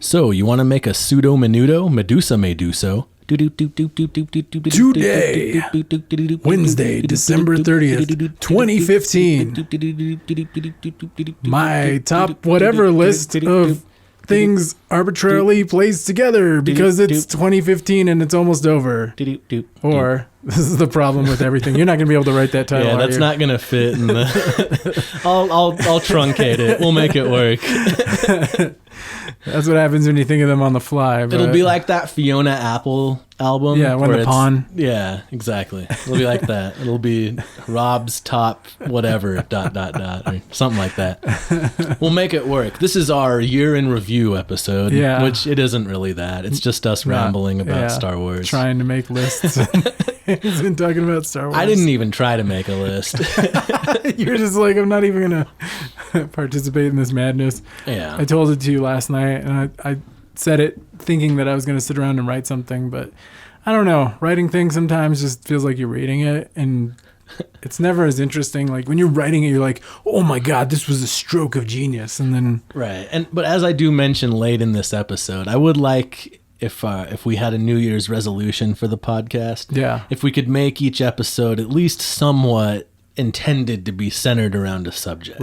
So, you want to make a pseudo menudo, Medusa Meduso. Today, Wednesday, December 30th, 2015. My top whatever list of things arbitrarily placed together because it's 2015 and it's almost over. Or this is the problem with everything. You're not going to be able to write that title. Yeah, that's not going to fit in the I'll truncate it. We'll make it work. That's what happens when you think of them on the fly. But it'll be like that Fiona Apple album. Yeah, When the Pawn. Yeah, exactly. It'll be like that. It'll be Rob's top whatever ... or something like that. We'll make it work. This is our year in review episode, which it isn't really that. It's just us rambling about Star Wars. Trying to make lists. He's been talking about Star Wars. I didn't even try to make a list. You're just like, I'm not even going to participate in this madness. Yeah. I told it to you last night, and I said it thinking that I was going to sit around and write something, but I don't know. Writing things sometimes just feels like you're reading it, and it's never as interesting. Like when you're writing it, you're like, oh my God, this was a stroke of genius. And then... Right. But as I do mention late in this episode, I would like... If we had a New Year's resolution for the podcast, if we could make each episode at least somewhat intended to be centered around a subject,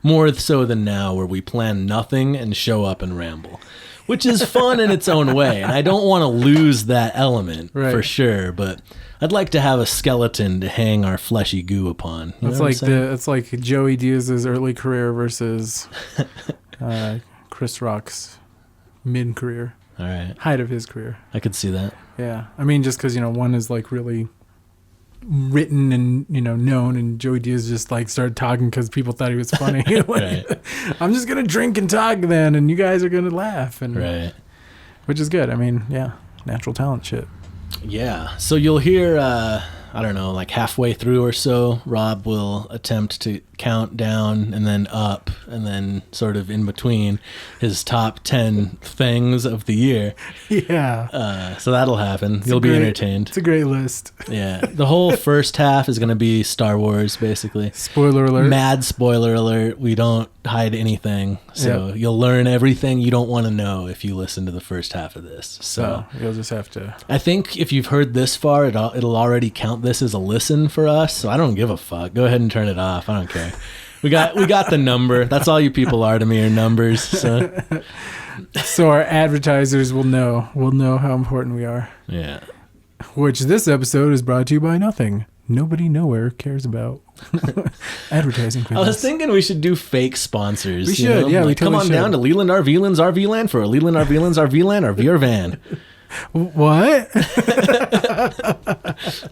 more so than now, where we plan nothing and show up and ramble, which is fun in its own way. And I don't want to lose that element for sure, but I'd like to have a skeleton to hang our fleshy goo upon. It's like Joey Diaz's early career versus Chris Rock's mid-career. All right. Height of his career. I could see that. Yeah. I mean, just because, one is like really written and, known, and Joey Diaz just like started talking because people thought he was funny. I'm just going to drink and talk then, and you guys are going to laugh. And which is good. I mean, natural talent shit. Yeah. So you'll hear, I don't know, like halfway through or so, Rob will attempt to count down and then up and then sort of in between his top 10 things of the year. Yeah. So that'll happen. You'll be entertained. It's a great list. Yeah. The whole first half is going to be Star Wars, basically. Spoiler alert. Mad spoiler alert. We don't hide anything. So you'll learn everything you don't want to know if you listen to the first half of this. So you'll just have to. I think if you've heard this far, it'll already count this as a listen for us. So I don't give a fuck. Go ahead and turn it off. I don't care. We got the number. That's all you people are to me, are numbers. So our advertisers will know how important we are. Yeah. Which this episode is brought to you by nothing. Nobody nowhere cares about advertising. I was thinking we should do fake sponsors. We should, yeah. We come on down to Leland RV RV Land for a Leland RV RV Land RV or van. What?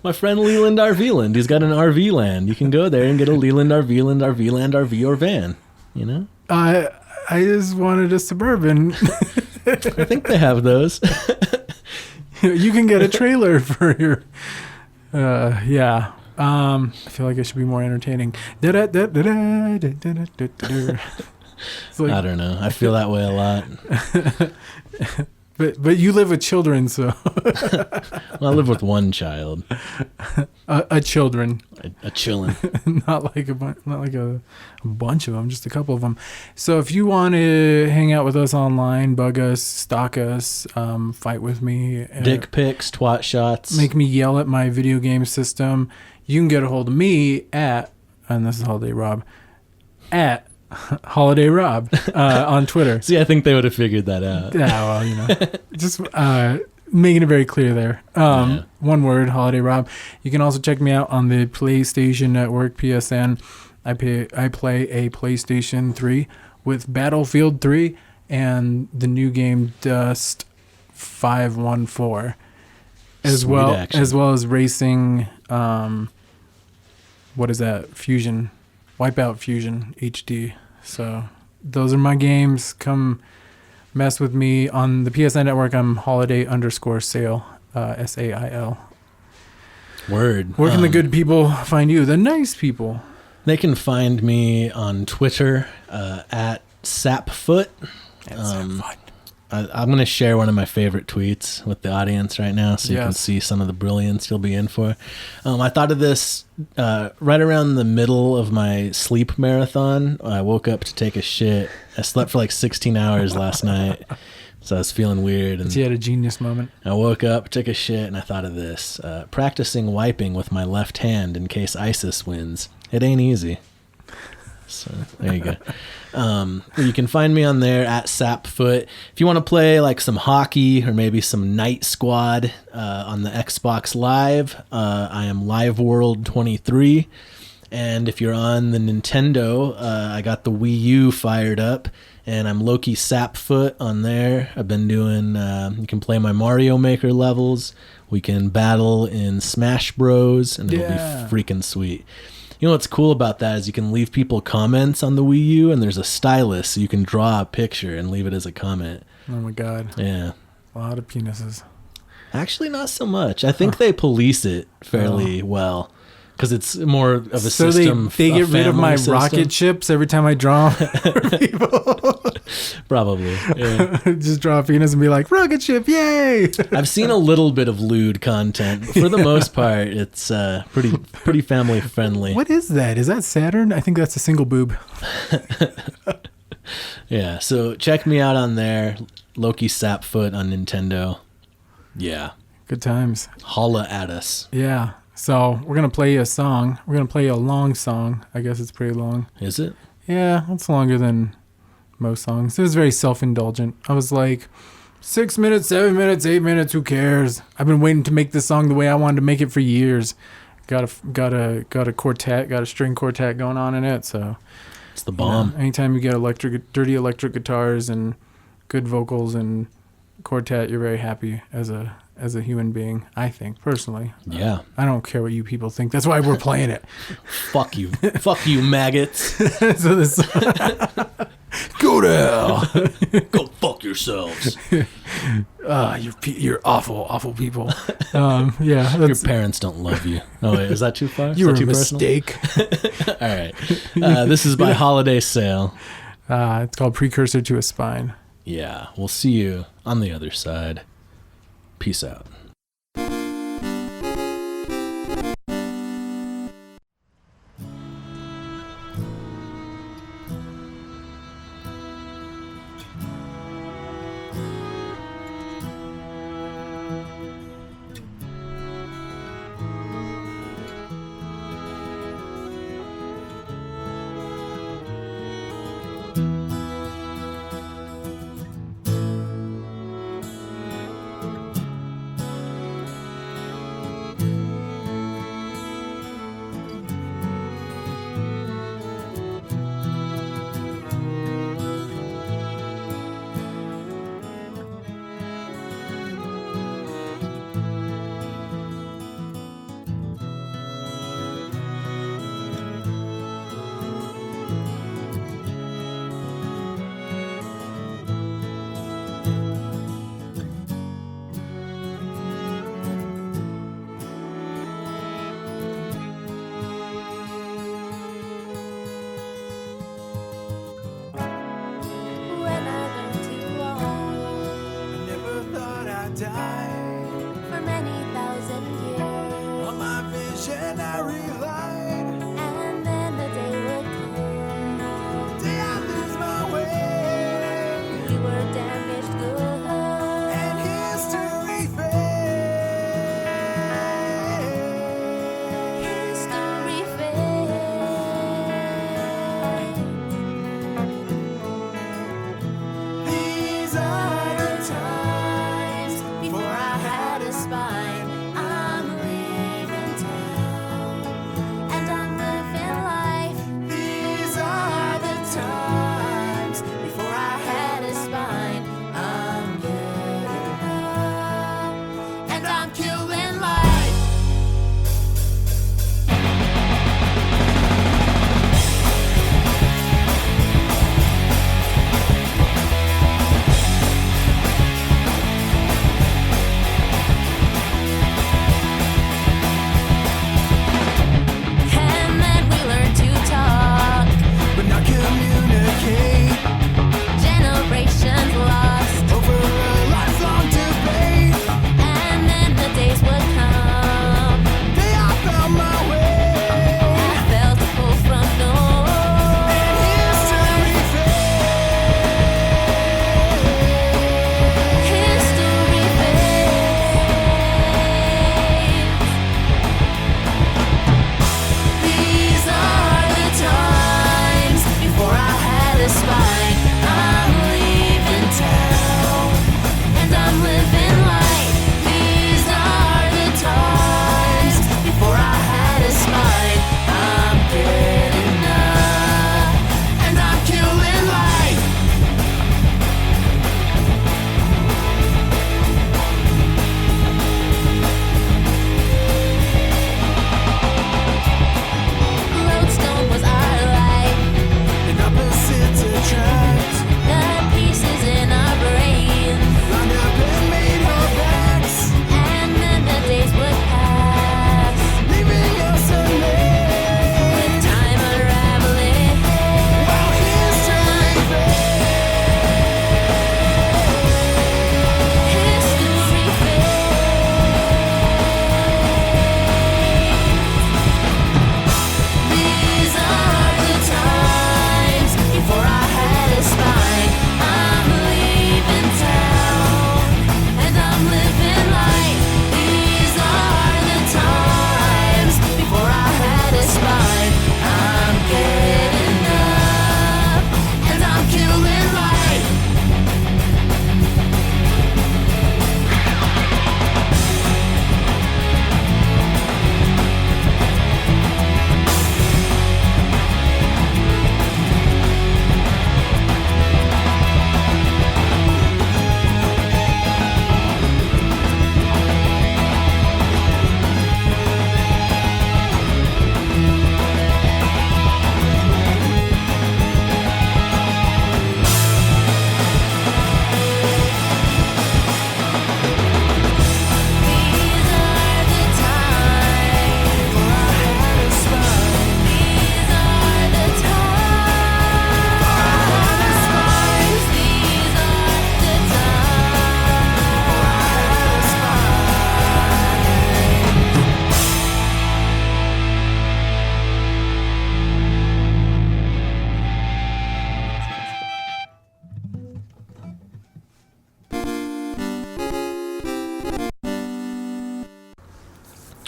My friend Leland RV. He's got an RV land. You can go there and get a Leland RV Land RV or van. I just wanted a Suburban. I think they have those. You can get a trailer for your. I feel like it should be more entertaining. It's like, I don't know. I feel that way a lot. But you live with children, so. Well, I live with one child. A children. A chillin'. Not like a bunch of them, just a couple of them. So if you want to hang out with us online, bug us, stalk us, fight with me. Dick pics, twat shots. Make me yell at my video game system. You can get a hold of me at, and this is Holiday Rob, at Holiday Rob on Twitter. See, I think they would have figured that out. Yeah, well, just making it very clear there. One word, Holiday Rob. You can also check me out on the PlayStation Network, PSN. I play a PlayStation 3 with Battlefield 3 and the new game Dust 514, as well as racing. What is that? Fusion. Wipeout Fusion HD. So those are my games. Come mess with me on the PSN Network. I'm holiday_sale, SAIL. Word. Where can the good people find you? The nice people. They can find me on Twitter at Sapfoot. I'm going to share one of my favorite tweets with the audience right now so you can see some of the brilliance you'll be in for. I thought of this right around the middle of my sleep marathon. I woke up to take a shit. I slept for like 16 hours last night, so I was feeling weird. And you had a genius moment. I woke up, took a shit, and I thought of this. Practicing wiping with my left hand in case ISIS wins. It ain't easy. So there you go. You can find me on there at Sapfoot. If you want to play like some hockey or maybe some Night Squad on the Xbox Live, I am Live World 23. And if you're on the Nintendo, I got the Wii U fired up, and I'm Loki Sapfoot on there. I've been doing. You can play my Mario Maker levels. We can battle in Smash Bros, and it'll be freaking sweet. You know what's cool about that is you can leave people comments on the Wii U, and there's a stylus, so you can draw a picture and leave it as a comment. Oh my god. Yeah. A lot of penises. Actually, not so much. I think they police it fairly well, because it's more of a system. So they get rid of my rocket ships every time I draw people. Probably. Yeah. Just draw a penis and be like, rocket ship, yay! I've seen a little bit of lewd content. For the most part, it's pretty family friendly. What is that? Is that Saturn? I think that's a single boob. Yeah, so check me out on there. Loki Sapfoot on Nintendo. Yeah. Good times. Holla at us. Yeah. So we're going to play a song. We're going to play a long song. I guess it's pretty long. Is it? Yeah, it's longer than most songs. It was very self-indulgent. I was like, 6 minutes, 7 minutes, 8 minutes, who cares? I've been waiting to make this song the way I wanted to make it for years. Got a quartet, got a string quartet going on in it, so it's the bomb. Anytime you get dirty electric guitars and good vocals and quartet, you're very happy as a human being, I think, personally. Yeah. I don't care what you people think. That's why we're playing it. Fuck you. Fuck you, maggots. So this go to hell. Go fuck yourselves. You're awful people. Yeah. Your parents don't love you. Oh, wait, is that too far? You're a mistake. All right. This is by Holiday Sale. It's called Precursor to a Spine. Yeah. We'll see you on the other side. Peace out.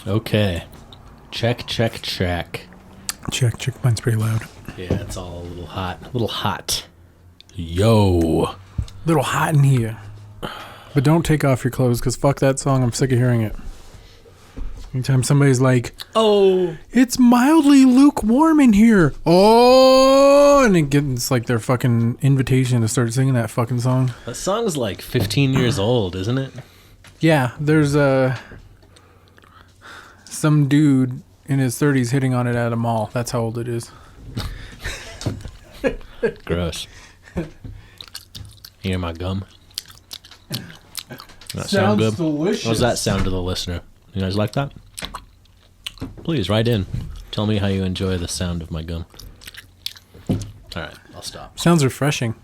Okay. Check. Check. Mine's pretty loud. Yeah, it's all a little hot. A little hot. Yo. Little hot in here. But don't take off your clothes, because fuck that song. I'm sick of hearing it. Anytime somebody's like, oh, it's mildly lukewarm in here. Oh, and it's like their fucking invitation to start singing that fucking song. That song's like 15 years old, isn't it? Yeah, there's some dude in his 30s hitting on it at a mall. That's how old it is. Gross. Hear my gum? That sound good? Delicious. How's that sound to the listener? You guys like that? Please write in. Tell me how you enjoy the sound of my gum. All right, I'll stop. Sounds refreshing.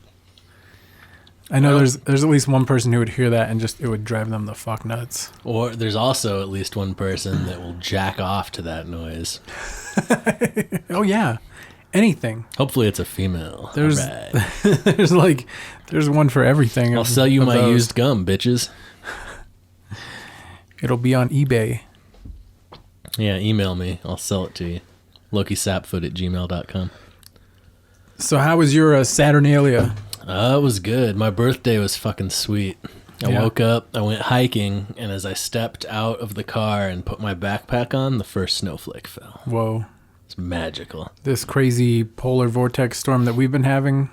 I know there's at least one person who would hear that and just it would drive them the fuck nuts. Or there's also at least one person that will jack off to that noise. Oh yeah, anything. Hopefully it's a female. There's right. there's one for everything. I'll sell you my used gum, bitches. It'll be on eBay. Yeah, email me. I'll sell it to you. LokiSapfoot@gmail.com. So how was your Saturnalia? It was good. My birthday was fucking sweet. I woke up, I went hiking, and as I stepped out of the car and put my backpack on, the first snowflake fell. Whoa. It's magical. This crazy polar vortex storm that we've been having,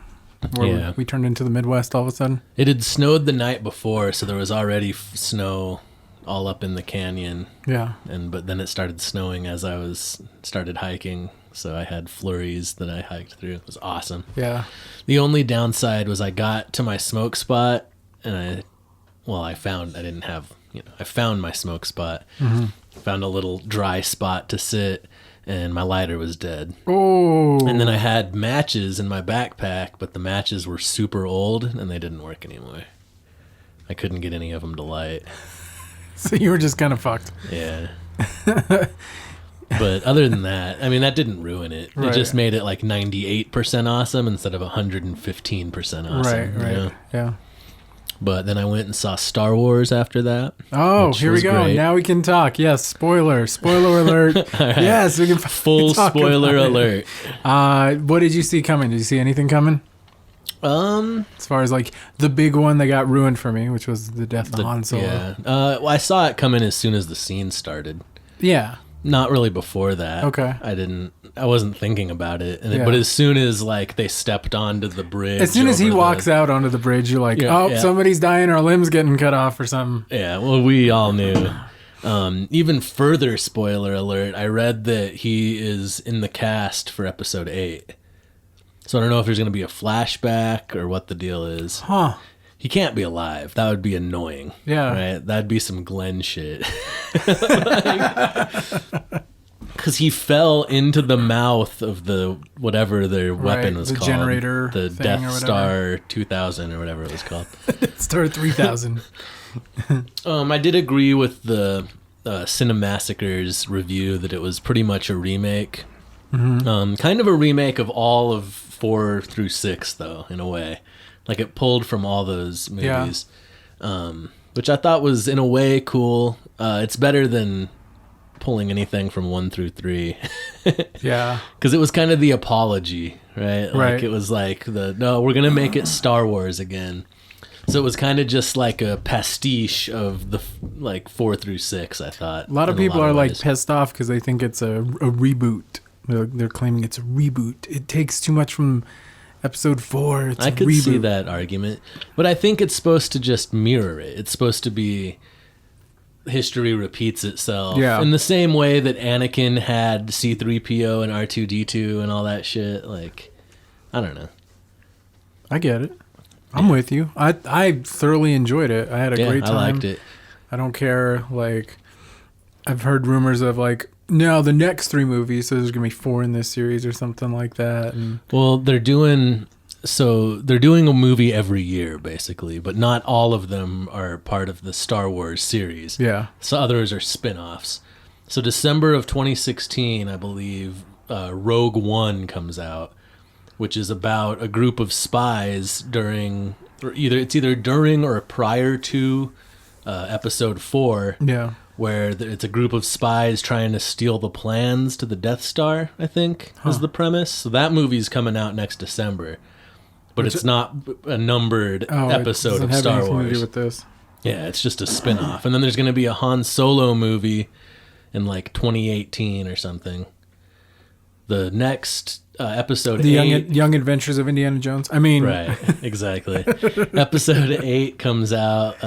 where we turned into the Midwest all of a sudden. It had snowed the night before, so there was already snow all up in the canyon. Yeah. But then it started snowing as I started hiking, so I had flurries that I hiked through. It was awesome. Yeah. The only downside was I got to my smoke spot, and I found my smoke spot. Mm-hmm. Found a little dry spot to sit, and my lighter was dead. Oh. And then I had matches in my backpack, but the matches were super old, and they didn't work anymore. I couldn't get any of them to light. So you were just kind of fucked. Yeah. But other than that, I mean, that didn't ruin it. Right. It just made it like 98% awesome instead of 115% awesome. Right, you know? Yeah. But then I went and saw Star Wars after that. Oh, here we go. Great. Now we can talk. Yes, spoiler alert. Right. Yes, we can full spoiler alert. What did you see coming? Did you see anything coming? As far as like the big one that got ruined for me, which was the death of Han Solo. Yeah. Well, I saw it coming as soon as the scene started. Yeah. Not really before that. Okay. I wasn't thinking about it. But as soon as like they stepped onto the bridge. As soon as he walks out onto the bridge, you're like, somebody's dying or a limb's getting cut off or something. Yeah, well, we all knew. Even further spoiler alert, I read that he is in the cast for episode 8. So I don't know if there's going to be a flashback or what the deal is. Huh. He can't be alive. That would be annoying. Yeah. Right? That'd be some Glenn shit. Because he fell into the mouth of the whatever their weapon was the called. Generator. The Death Star 2000 or whatever it was called. Star 3000. I did agree with the Cinemassacre's review that it was pretty much a remake. Mm-hmm. Kind of a remake of all of 4 through 6, though, in a way. Like it pulled from all those movies, which I thought was in a way cool. It's better than pulling anything from 1 through 3. Yeah, because it was kind of the apology, right? Right. Like it was like we're gonna make it Star Wars again. So it was kind of just like a pastiche of the 4 through 6. I thought a lot of people are like pissed off because they think it's a reboot. They're claiming it's a reboot. It takes too much from episode 4. I could see that argument, but I think it's supposed to just mirror it. It's supposed to be history repeats itself. Yeah. In the same way that Anakin had C-3PO and R2-D2 and all that shit. Like, I don't know. I get it. I'm with you. I thoroughly enjoyed it. I had a great time. I liked it. I don't care. Like, I've heard rumors of like, no, the next 3 movies, so there's going to be 4 in this series or something like that. And well, they're doing a movie every year, basically, but not all of them are part of the Star Wars series. Yeah. So others are spin-offs. So December of 2016, I believe, Rogue One comes out, which is about a group of spies it's either during or prior to episode 4. Yeah. where it's a group of spies trying to steal the plans to the Death Star, I think, is the premise. So that movie's coming out next December. But it's not a numbered episode of Star Wars. With this. Yeah, it's just a spin-off. And then there's going to be a Han Solo movie in like 2018 or something. The next episode the 8... Young Adventures of Indiana Jones. I mean... Right, exactly. Episode 8 comes out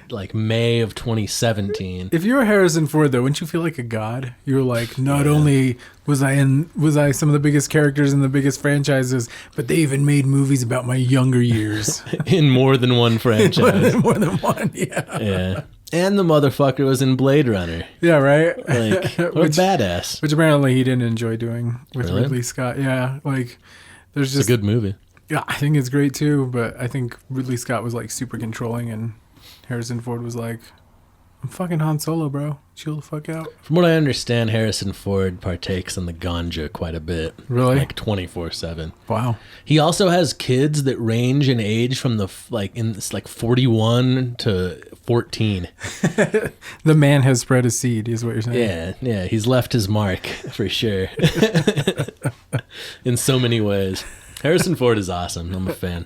like May of 2017. If you were Harrison Ford, though, wouldn't you feel like a god? You were like, not only was I some of the biggest characters in the biggest franchises, but they even made movies about my younger years. In more than one franchise. more than one, yeah. Yeah. And the motherfucker was in Blade Runner. Yeah, right? Like, what a badass. Which apparently he didn't enjoy doing with Ridley Scott. Yeah, like, there's just... It's a good movie. Yeah, I think it's great too, but I think Ridley Scott was like super controlling and Harrison Ford was like, I'm fucking Han Solo, bro. Chill the fuck out. From what I understand, Harrison Ford partakes in the ganja quite a bit. Really? Like 24/7. Wow. He also has kids that range in age from the 41 to 14. The man has spread a seed, is what you're saying. Yeah. He's left his mark for sure. In so many ways. Harrison Ford is awesome. I'm a fan.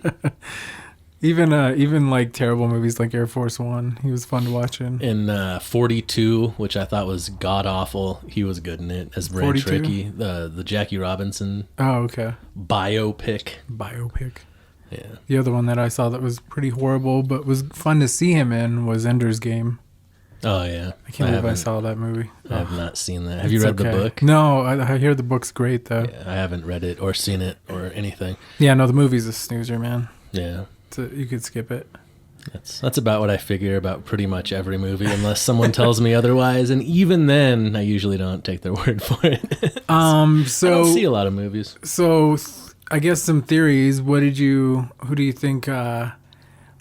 Even like terrible movies like Air Force One, he was fun to watch in. In 42, which I thought was god awful, he was good in it as Branch Rickey, the Jackie Robinson. Oh, okay. Biopic. Yeah. The other one that I saw that was pretty horrible, but was fun to see him in was Ender's Game. Oh yeah, I can't believe I saw that movie. I have not seen that. Have you read the book? No, I hear the book's great though. Yeah, I haven't read it or seen it or anything. Yeah, no, the movie's a snoozer, man. Yeah. You could skip it. That's about what I figure about pretty much every movie, unless someone tells me otherwise, and even then, I usually don't take their word for it. So I don't see a lot of movies. So, I guess some theories. Who do you think?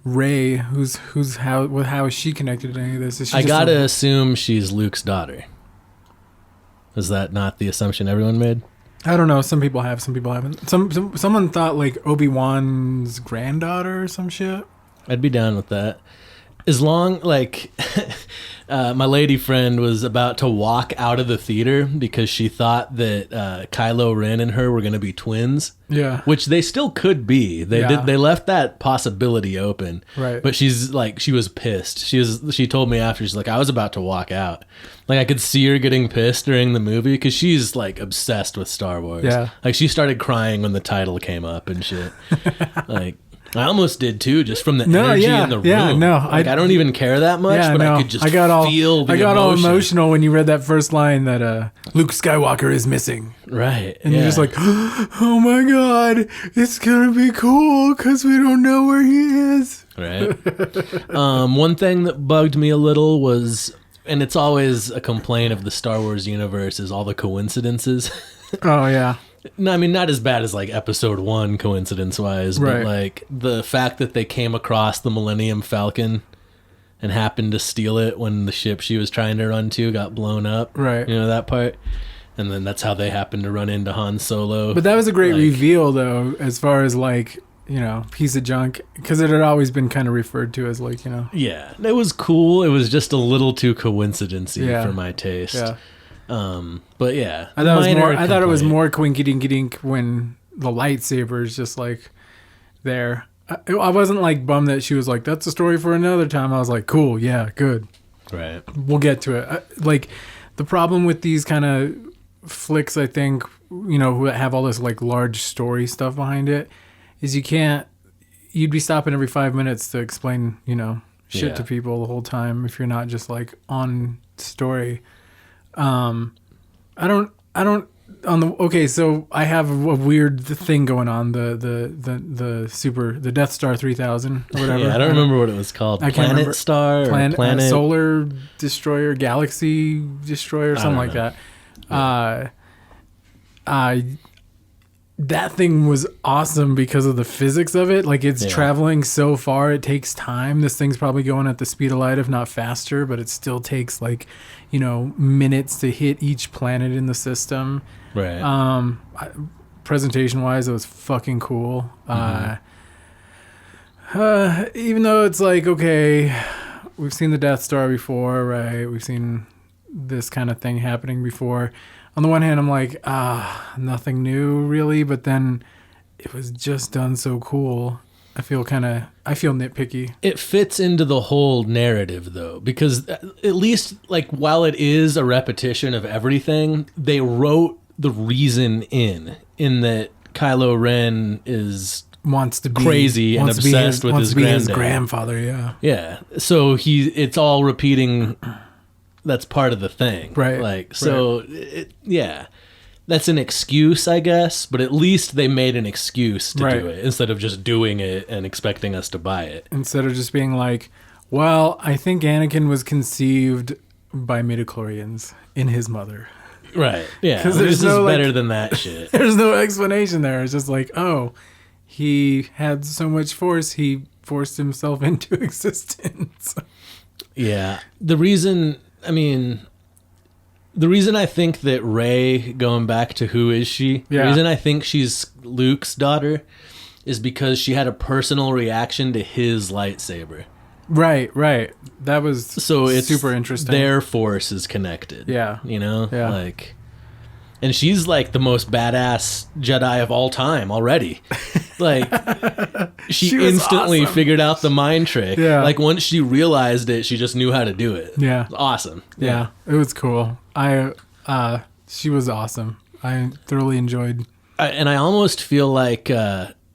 Rey, how is she connected to any of this? I gotta assume she's Luke's daughter. Is that not the assumption everyone made? I don't know. Some people have, some people haven't. Someone thought like Obi-Wan's granddaughter or some shit. I'd be down with that. As long, like, my lady friend was about to walk out of the theater because she thought that Kylo Ren and her were going to be twins. Yeah. Which they still could be. They left that possibility open. Right. But she's like, she was pissed. She told me after, she's like, I was about to walk out. Like, I could see her getting pissed during the movie because she's, like, obsessed with Star Wars. Yeah. Like, she started crying when the title came up and shit. Like... I almost did too, just from the energy in the room. Yeah, no, like, I don't even care that much, but I could just feel the I got emotion. all emotional when you read that first line that Luke Skywalker is missing. Right. And you're just like, oh my God, it's going to be cool because we don't know where he is. Right. One thing that bugged me a little was, and it's always a complaint of the Star Wars universe, is all the coincidences. Oh, yeah. No, I mean, not as bad as like episode 1 coincidence-wise, but like the fact that they came across the Millennium Falcon and happened to steal it when the ship she was trying to run to got blown up. Right. You know, that part? And then that's how they happened to run into Han Solo. But that was a great reveal, though, as far as like, you know, piece of junk, because it had always been kind of referred to as like, you know. Yeah, it was cool. It was just a little too coincidency for my taste. Yeah. But yeah, I thought it was more quinky dinky dink when the lightsaber is just like there. I wasn't like bummed that she was like, that's a story for another time. I was like, cool, yeah, good. Right. We'll get to it. Like, the problem with these kind of flicks, I think, you know, who have all this like large story stuff behind it, is you'd be stopping every 5 minutes to explain, you know, shit to people the whole time if you're not just like on story. So I have a weird thing going on, the Death Star 3000 or whatever. Yeah, I don't remember what it was called. Planet Star? Planet Solar Destroyer, Galaxy Destroyer, something like that. Yeah. That thing was awesome because of the physics of it. Like, it's traveling so far, it takes time. This thing's probably going at the speed of light, if not faster, but it still takes, like, you know, minutes to hit each planet in the system. Right. Presentation-wise, it was fucking cool. Even though it's like, okay, we've seen the Death Star before, right? We've seen this kind of thing happening before. On the one hand, I'm like, nothing new really, but then it was just done so cool. I feel nitpicky. It fits into the whole narrative though, because at least like while it is a repetition of everything, they wrote the reason in that Kylo Ren wants to be crazy and obsessed with his granddad. His grandfather, yeah. Yeah. So it's all repeating. That's part of the thing. Right. Like, so yeah. That's an excuse, I guess, but at least they made an excuse to do it instead of just doing it and expecting us to buy it. Instead of just being like, well, I think Anakin was conceived by midichlorians in his mother. Right. Yeah. Because this is better than that shit. There's no explanation there. It's just like, oh, he had so much force, he forced himself into existence. Yeah. The reason I think that Rey, going back to who is she, the reason I think she's Luke's daughter is because she had a personal reaction to his lightsaber. Right. That was super interesting. Their force is connected. Yeah. You know? Yeah. Like, and she's like the most badass Jedi of all time already. Like, she instantly figured out the mind trick. Yeah. Like, once she realized it, she just knew how to do it. Yeah. It was awesome. Yeah. It was cool. She was awesome. I thoroughly enjoyed. And I almost feel like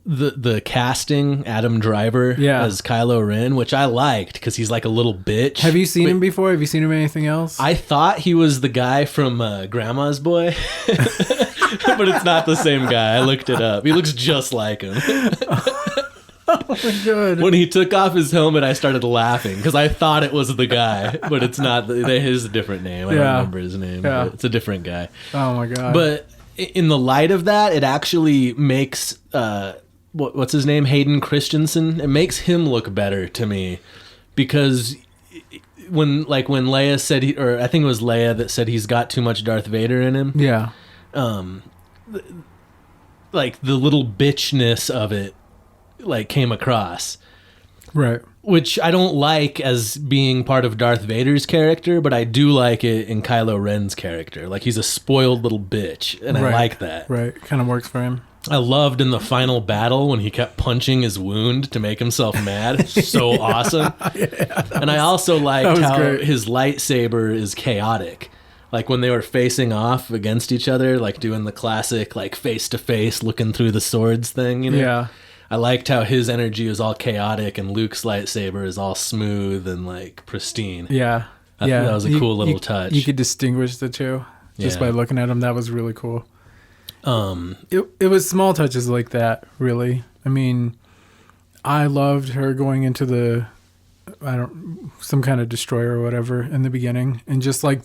the casting Adam Driver as Kylo Ren, which I liked because he's like a little bitch. Have you seen him before? Have you seen him in anything else? I thought he was the guy from Grandma's Boy, but it's not the same guy. I looked it up. He looks just like him. Oh my God. When he took off his helmet, I started laughing because I thought it was the guy, but it's not. His a different name. I don't remember his name. Yeah. But it's a different guy. Oh my God. But in the light of that, it actually makes what's his name, Hayden Christensen. It makes him look better to me because when Leia said I think it was Leia that said he's got too much Darth Vader in him. Yeah. Like the little bitchness of it, like came across. Right. Which I don't like as being part of Darth Vader's character, but I do like it in Kylo Ren's character. Like he's a spoiled little bitch, and I like that. Right. Kind of works for him. I loved in the final battle when he kept punching his wound to make himself mad. So awesome. And I also liked how his lightsaber is chaotic. Like when they were facing off against each other, like doing the classic like face to face looking through the swords thing, you know? Yeah. I liked how his energy is all chaotic and Luke's lightsaber is all smooth and like pristine. Yeah. I thought that was a cool little touch. You could distinguish the two just by looking at them. That was really cool. It was small touches like that, really. I mean, I loved her going into some kind of destroyer or whatever in the beginning, and just like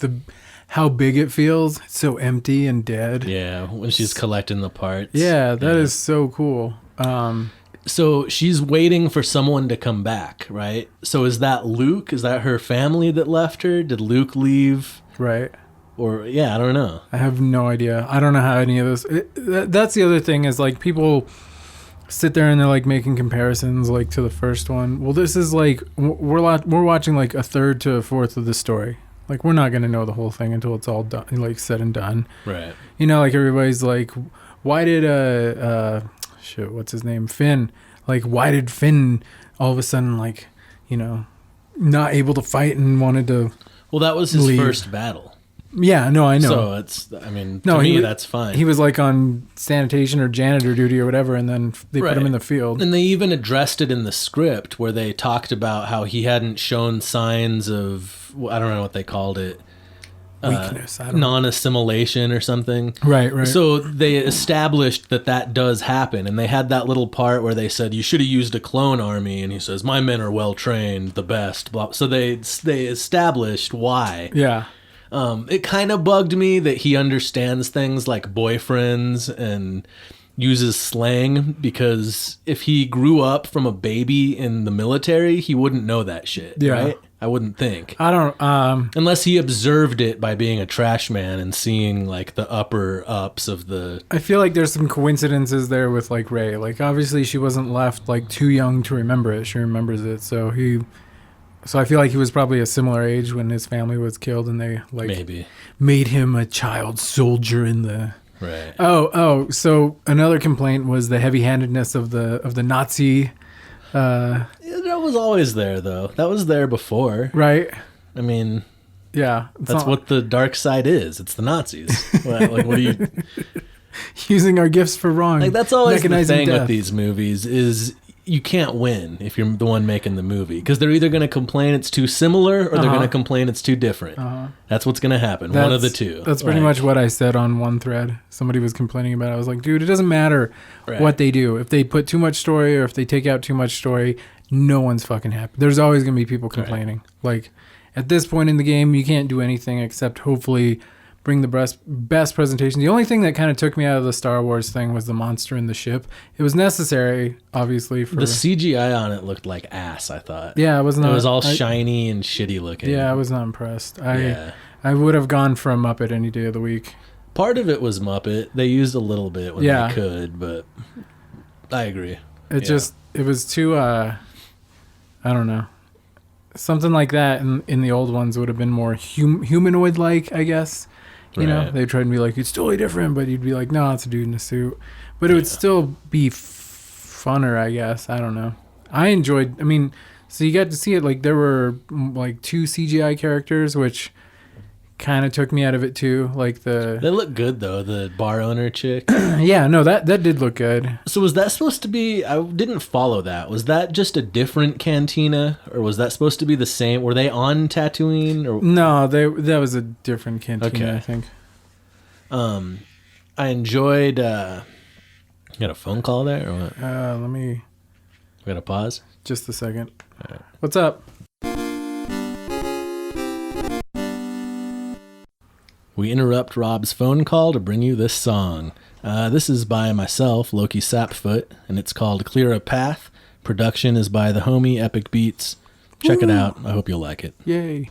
how big it feels. It's so empty and dead. Yeah, when she's collecting the parts. Yeah, that is so cool. So she's waiting for someone to come back, right? So is that Luke? Is that her family that left her? Did Luke leave? Right. Or, I don't know. I have no idea. I don't know how any of this... That's the other thing is, like, people sit there and they're, like, making comparisons, like, to the first one. Well, this is, like... We're watching, like, a third to a fourth of the story. Like, we're not going to know the whole thing until it's all done, like, said and done. Right. You know, like, everybody's like, why did, what's his name? Finn. Like, why did Finn all of a sudden, like, you know, not able to fight and wanted to Well, that was his first battle. Yeah, no, I know. So to me, that's fine. He was like on sanitation or janitor duty or whatever, and then they put him in the field. And they even addressed it in the script where they talked about how he hadn't shown signs of, I don't know what they called it. Weakness. Non-assimilation or something. Right. So they established that does happen. And they had that little part where they said, you should have used a clone army. And he says, my men are well-trained, the best. Blah. So they established why. Yeah. It kind of bugged me that he understands things like boyfriends and uses slang, because if he grew up from a baby in the military, he wouldn't know that shit, right? I wouldn't think. I don't... Unless he observed it by being a trash man and seeing, like, the upper ups of the... I feel like there's some coincidences there with, like, Rey. Like, obviously she wasn't left, like, too young to remember it. She remembers it, so he... So I feel like he was probably a similar age when his family was killed, and they maybe made him a child soldier in the. Right. Oh. So another complaint was the heavy-handedness of the Nazi. That was always there, though. That was there before. Right. I mean, yeah, that's what the dark side is. It's the Nazis. What are you using our gifts for wrong? Like, that's always the thing with these movies is you can't win if you're the one making the movie, because they're either going to complain it's too similar or they're going to complain it's too different. That's what's going to happen. One of the two. That's pretty much what I said on one thread. Somebody was complaining about it. I was like, dude, it doesn't matter what they do. If they put too much story or if they take out too much story, no one's fucking happy. There's always going to be people complaining. Like, at this point in the game, you can't do anything except hopefully bring the best presentation. The only thing that kind of took me out of the Star Wars thing was the monster in the ship. It was necessary, obviously. For the CGI on it looked like ass, I thought. Yeah, it was not. It was all shiny and shitty looking. Yeah, I was not impressed. I would have gone for a Muppet any day of the week. Part of it was Muppet. They used a little bit when they could, but I agree. It was too, I don't know. Something like that in the old ones would have been more humanoid-like, I guess. You know, they tried to be like, it's totally different, but you'd be like, no, it's a dude in a suit. But it would still be funner, I guess. I don't know. I enjoyed, so you got to see it, like, there were, like, 2 CGI characters, which kind of took me out of it, too. Like, They look good, though, the bar owner chick. Yeah, no, that did look good. So was that supposed to be, I didn't follow that. Was that just a different cantina, or was that supposed to be the same? Were they on Tatooine? Or? No, that was a different cantina, I think. I enjoyed, you got a phone call there, or what? Let me... We got to pause? Just a second. Right. What's up? We interrupt Rob's phone call to bring you this song. This is by myself, Loki Sapfoot, and it's called Clear a Path. Production is by the homie Epic Beats. Check it out. I hope you'll like it. Yay.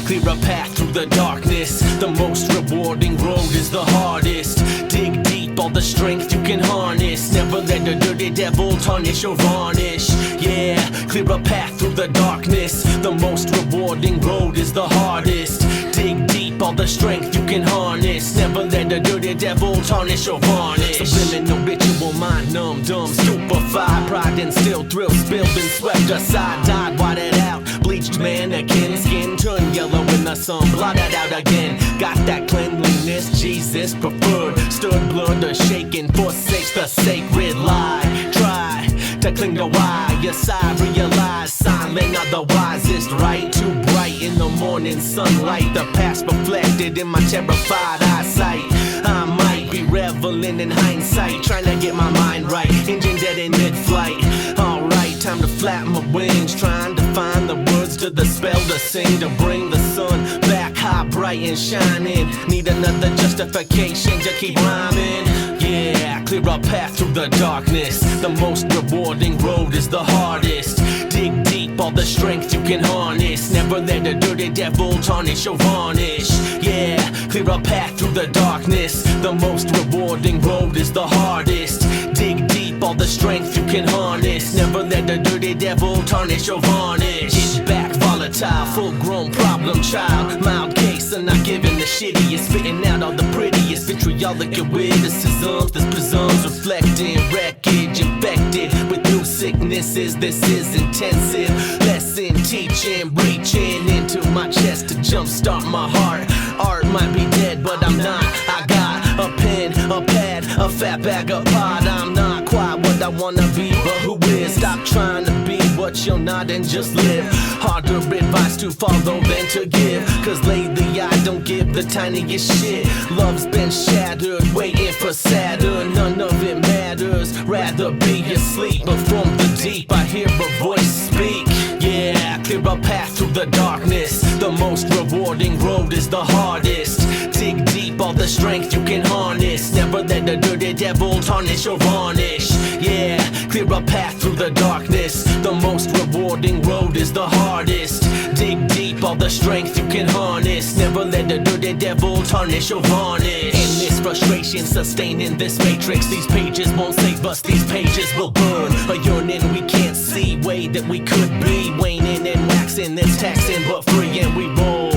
Clear a path through the darkness. The most rewarding road is the hardest. Dig deep, all the strength you can harness. Never let the dirty devil tarnish or varnish. Yeah, clear a path through the darkness. The most rewarding road is the hardest. Dig deep, all the strength you can harness. Never let the dirty devil tarnish or varnish. Subliminal ritual, mind numb, dumb, stupefied. Pride and still thrill, spilled and swept aside. Died, whited out, bleached mannequin. Skin turned yellow in the sun, blotted out again. Got that cleanliness Jesus preferred. Stood blurred or shaken, forsakes the sacred lie. Try to cling to why your side realize silent are the wisest, right? Too bright in the morning sunlight. The past reflected in my terrified eyesight. I might be reveling in hindsight, trying to get my mind right. Engine dead in mid-flight. Alright, time to flap my wings, trying to find the words to the spell to sing, to bring the sun back high, bright and shining. Need another justification to keep rhyming. Yeah, clear a path through the darkness. The most rewarding road is the hardest. Dig deep, all the strength you can harness. Never let the dirty devil tarnish or varnish. Yeah, clear a path through the darkness. The most rewarding road is the hardest. Dig deep, all the strength you can harness. Never let the dirty devil tarnish or varnish. Hit back, volatile, full-grown problem child. Mild case, and not giving the shittiest. Spitting out all the prettiest vitriolic witticisms. This presumes reflecting wreckage, infected with new sicknesses. This is intensive. Lesson teaching, reaching into my chest to jumpstart my heart. Art might be dead, but I'm not. I got a pen, a pad, a fat bag of pot. I'm not quite what I wanna be, but who is? Stop trying to be what you're not and just live. Harder advice to follow than to give, cause lately I don't give the tiniest shit. Love's been shattered, waiting for Saturn. None of it matters, rather be asleep. But from the deep I hear a voice speak. Yeah, clear a path through the darkness. The most rewarding road is the hardest. Dig deep, all the strength you can harness. Never let the dirty devil tarnish or varnish. Yeah, clear a path through the darkness. The most rewarding road is the hardest. Dig deep, all the strength you can harness. Never let the dirty devil tarnish your varnish. Endless frustration sustaining this matrix. These pages won't save us, these pages will burn. A yearning we can't see, way that we could be. Waning and waxing, it's taxing but free, and we roll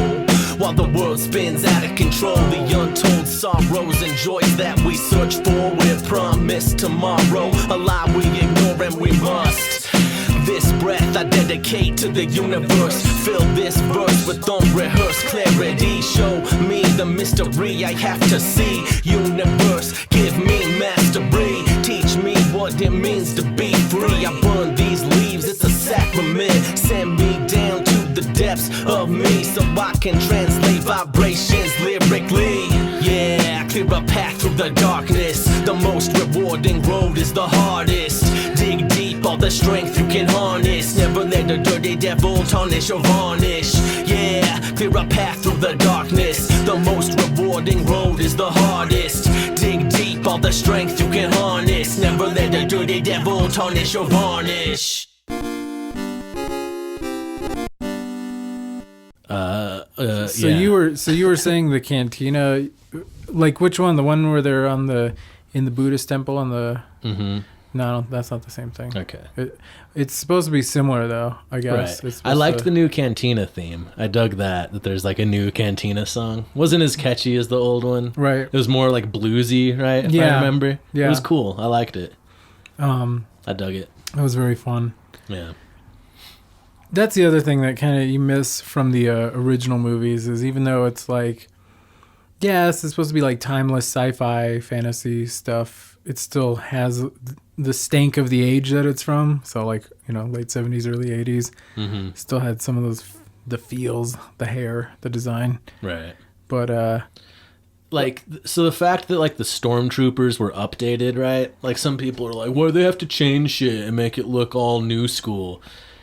while the world spins out of control. The untold sorrows and joys that we search for, we're promised tomorrow. A lie we ignore and we must. This breath I dedicate to the universe. Fill this verse with unrehearsed clarity. Show me the mystery I have to see. Universe, give me mastery. Teach me what it means to be free. I burn these leaves, it's a sacrament. Send me down to the depths of me so I can translate vibrations lyrically. Yeah, clear a path through the darkness. The most rewarding road is the hardest. Dig deep, all the strength you can harness. Never let the dirty devil tarnish your varnish. Yeah, clear a path through the darkness. The most rewarding road is the hardest. Dig deep, all the strength you can harness. Never let the dirty devil tarnish your varnish. So you were saying the cantina, like which one? The one where they're in the Buddhist temple on the. Mm-hmm. No, that's not the same thing. Okay. It's supposed to be similar though, I guess. Right. I liked the new cantina theme. I dug that there's like a new cantina song. Wasn't as catchy as the old one. Right. It was more like bluesy, right? If I remember. Yeah. It was cool. I liked it. I dug it. It was very fun. Yeah. That's the other thing that kind of you miss from the original movies is even though it's like, yes, it's supposed to be like timeless sci-fi fantasy stuff, it still has the stank of the age that it's from. So like, late 70s, early 80s. Mm-hmm. Still had some of those, the feels, the hair, the design. Right. But, so the fact that like the stormtroopers were updated, right? Like some people are like, well, they have to change shit and make it look all new school.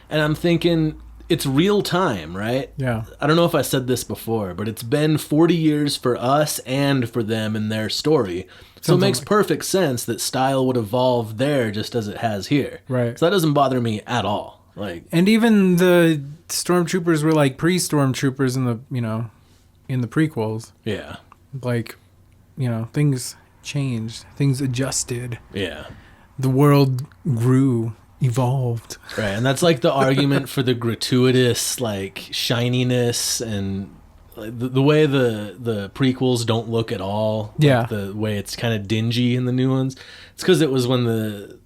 And I'm thinking, it's real time, right? Yeah. I don't know if I said this before, but it's been 40 years for us and for them in their story. So it makes perfect sense that style would evolve there just as it has here. Right. So that doesn't bother me at all. And even the stormtroopers were like pre-stormtroopers in the prequels. Yeah. Like, things changed, things adjusted. Yeah. The world grew. Evolved. Right, and that's like the argument for the gratuitous like shininess and like, the way the prequels don't look at all. Yeah. The way it's kind of dingy in the new ones. It's because it was when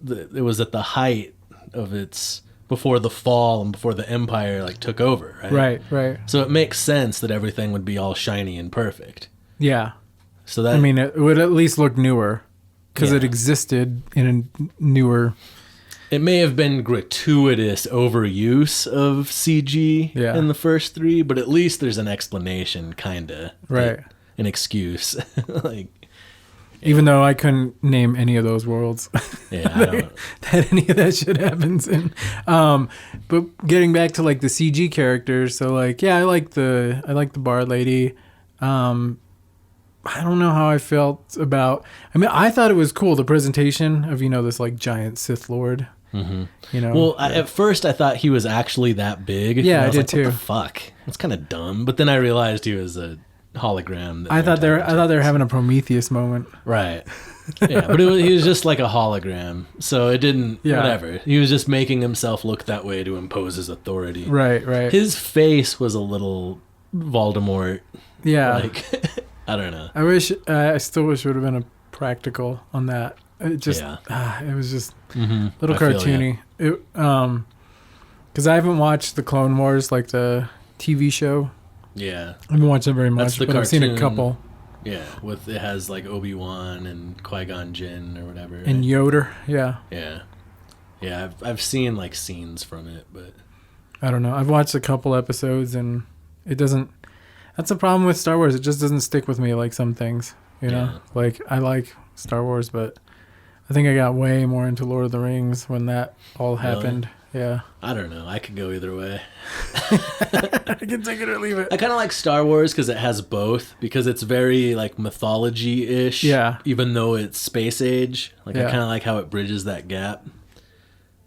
it was at the height of its before the fall and before the Empire like took over. Right. Right. So it makes sense that everything would be all shiny and perfect. Yeah. So that it would at least look newer because it existed in a newer. It may have been gratuitous overuse of CG in the first three, but at least there's an explanation, kind of. Right. Like, an excuse. Even though I couldn't name any of those worlds. Yeah, I don't. that any of that shit happens in. But getting back to like the CG characters, so like, I like the Bard lady. I don't know how I felt about. I thought it was cool, the presentation of this like giant Sith Lord. Mm-hmm. Well, at first I thought he was actually that big. Yeah, I did too. What the fuck? It's kind of dumb. But then I realized he was a hologram. I thought they were having a Prometheus moment. Right. Yeah, but he was just like a hologram, so it didn't. Yeah. Whatever. He was just making himself look that way to impose his authority. Right. His face was a little Voldemort. Yeah. Like. I don't know. I still wish it would have been a practical on that. It just, it was just a little cartoony. Because I haven't watched the Clone Wars, like the TV show. Yeah. I haven't watched it very much, but I've seen a couple. Yeah, it has like Obi-Wan and Qui-Gon Jinn or whatever. Right? And Yoda, yeah. Yeah. Yeah, I've seen like scenes from it, but. I don't know. I've watched a couple episodes and it doesn't. That's the problem with Star Wars. It just doesn't stick with me like some things, Yeah. Like, I like Star Wars, but I think I got way more into Lord of the Rings when that all happened. Really? Yeah. I don't know. I could go either way. I can take it or leave it. I kind of like Star Wars because it has both, because it's very like mythology-ish. Yeah. Even though it's space age. Like I kind of like how it bridges that gap.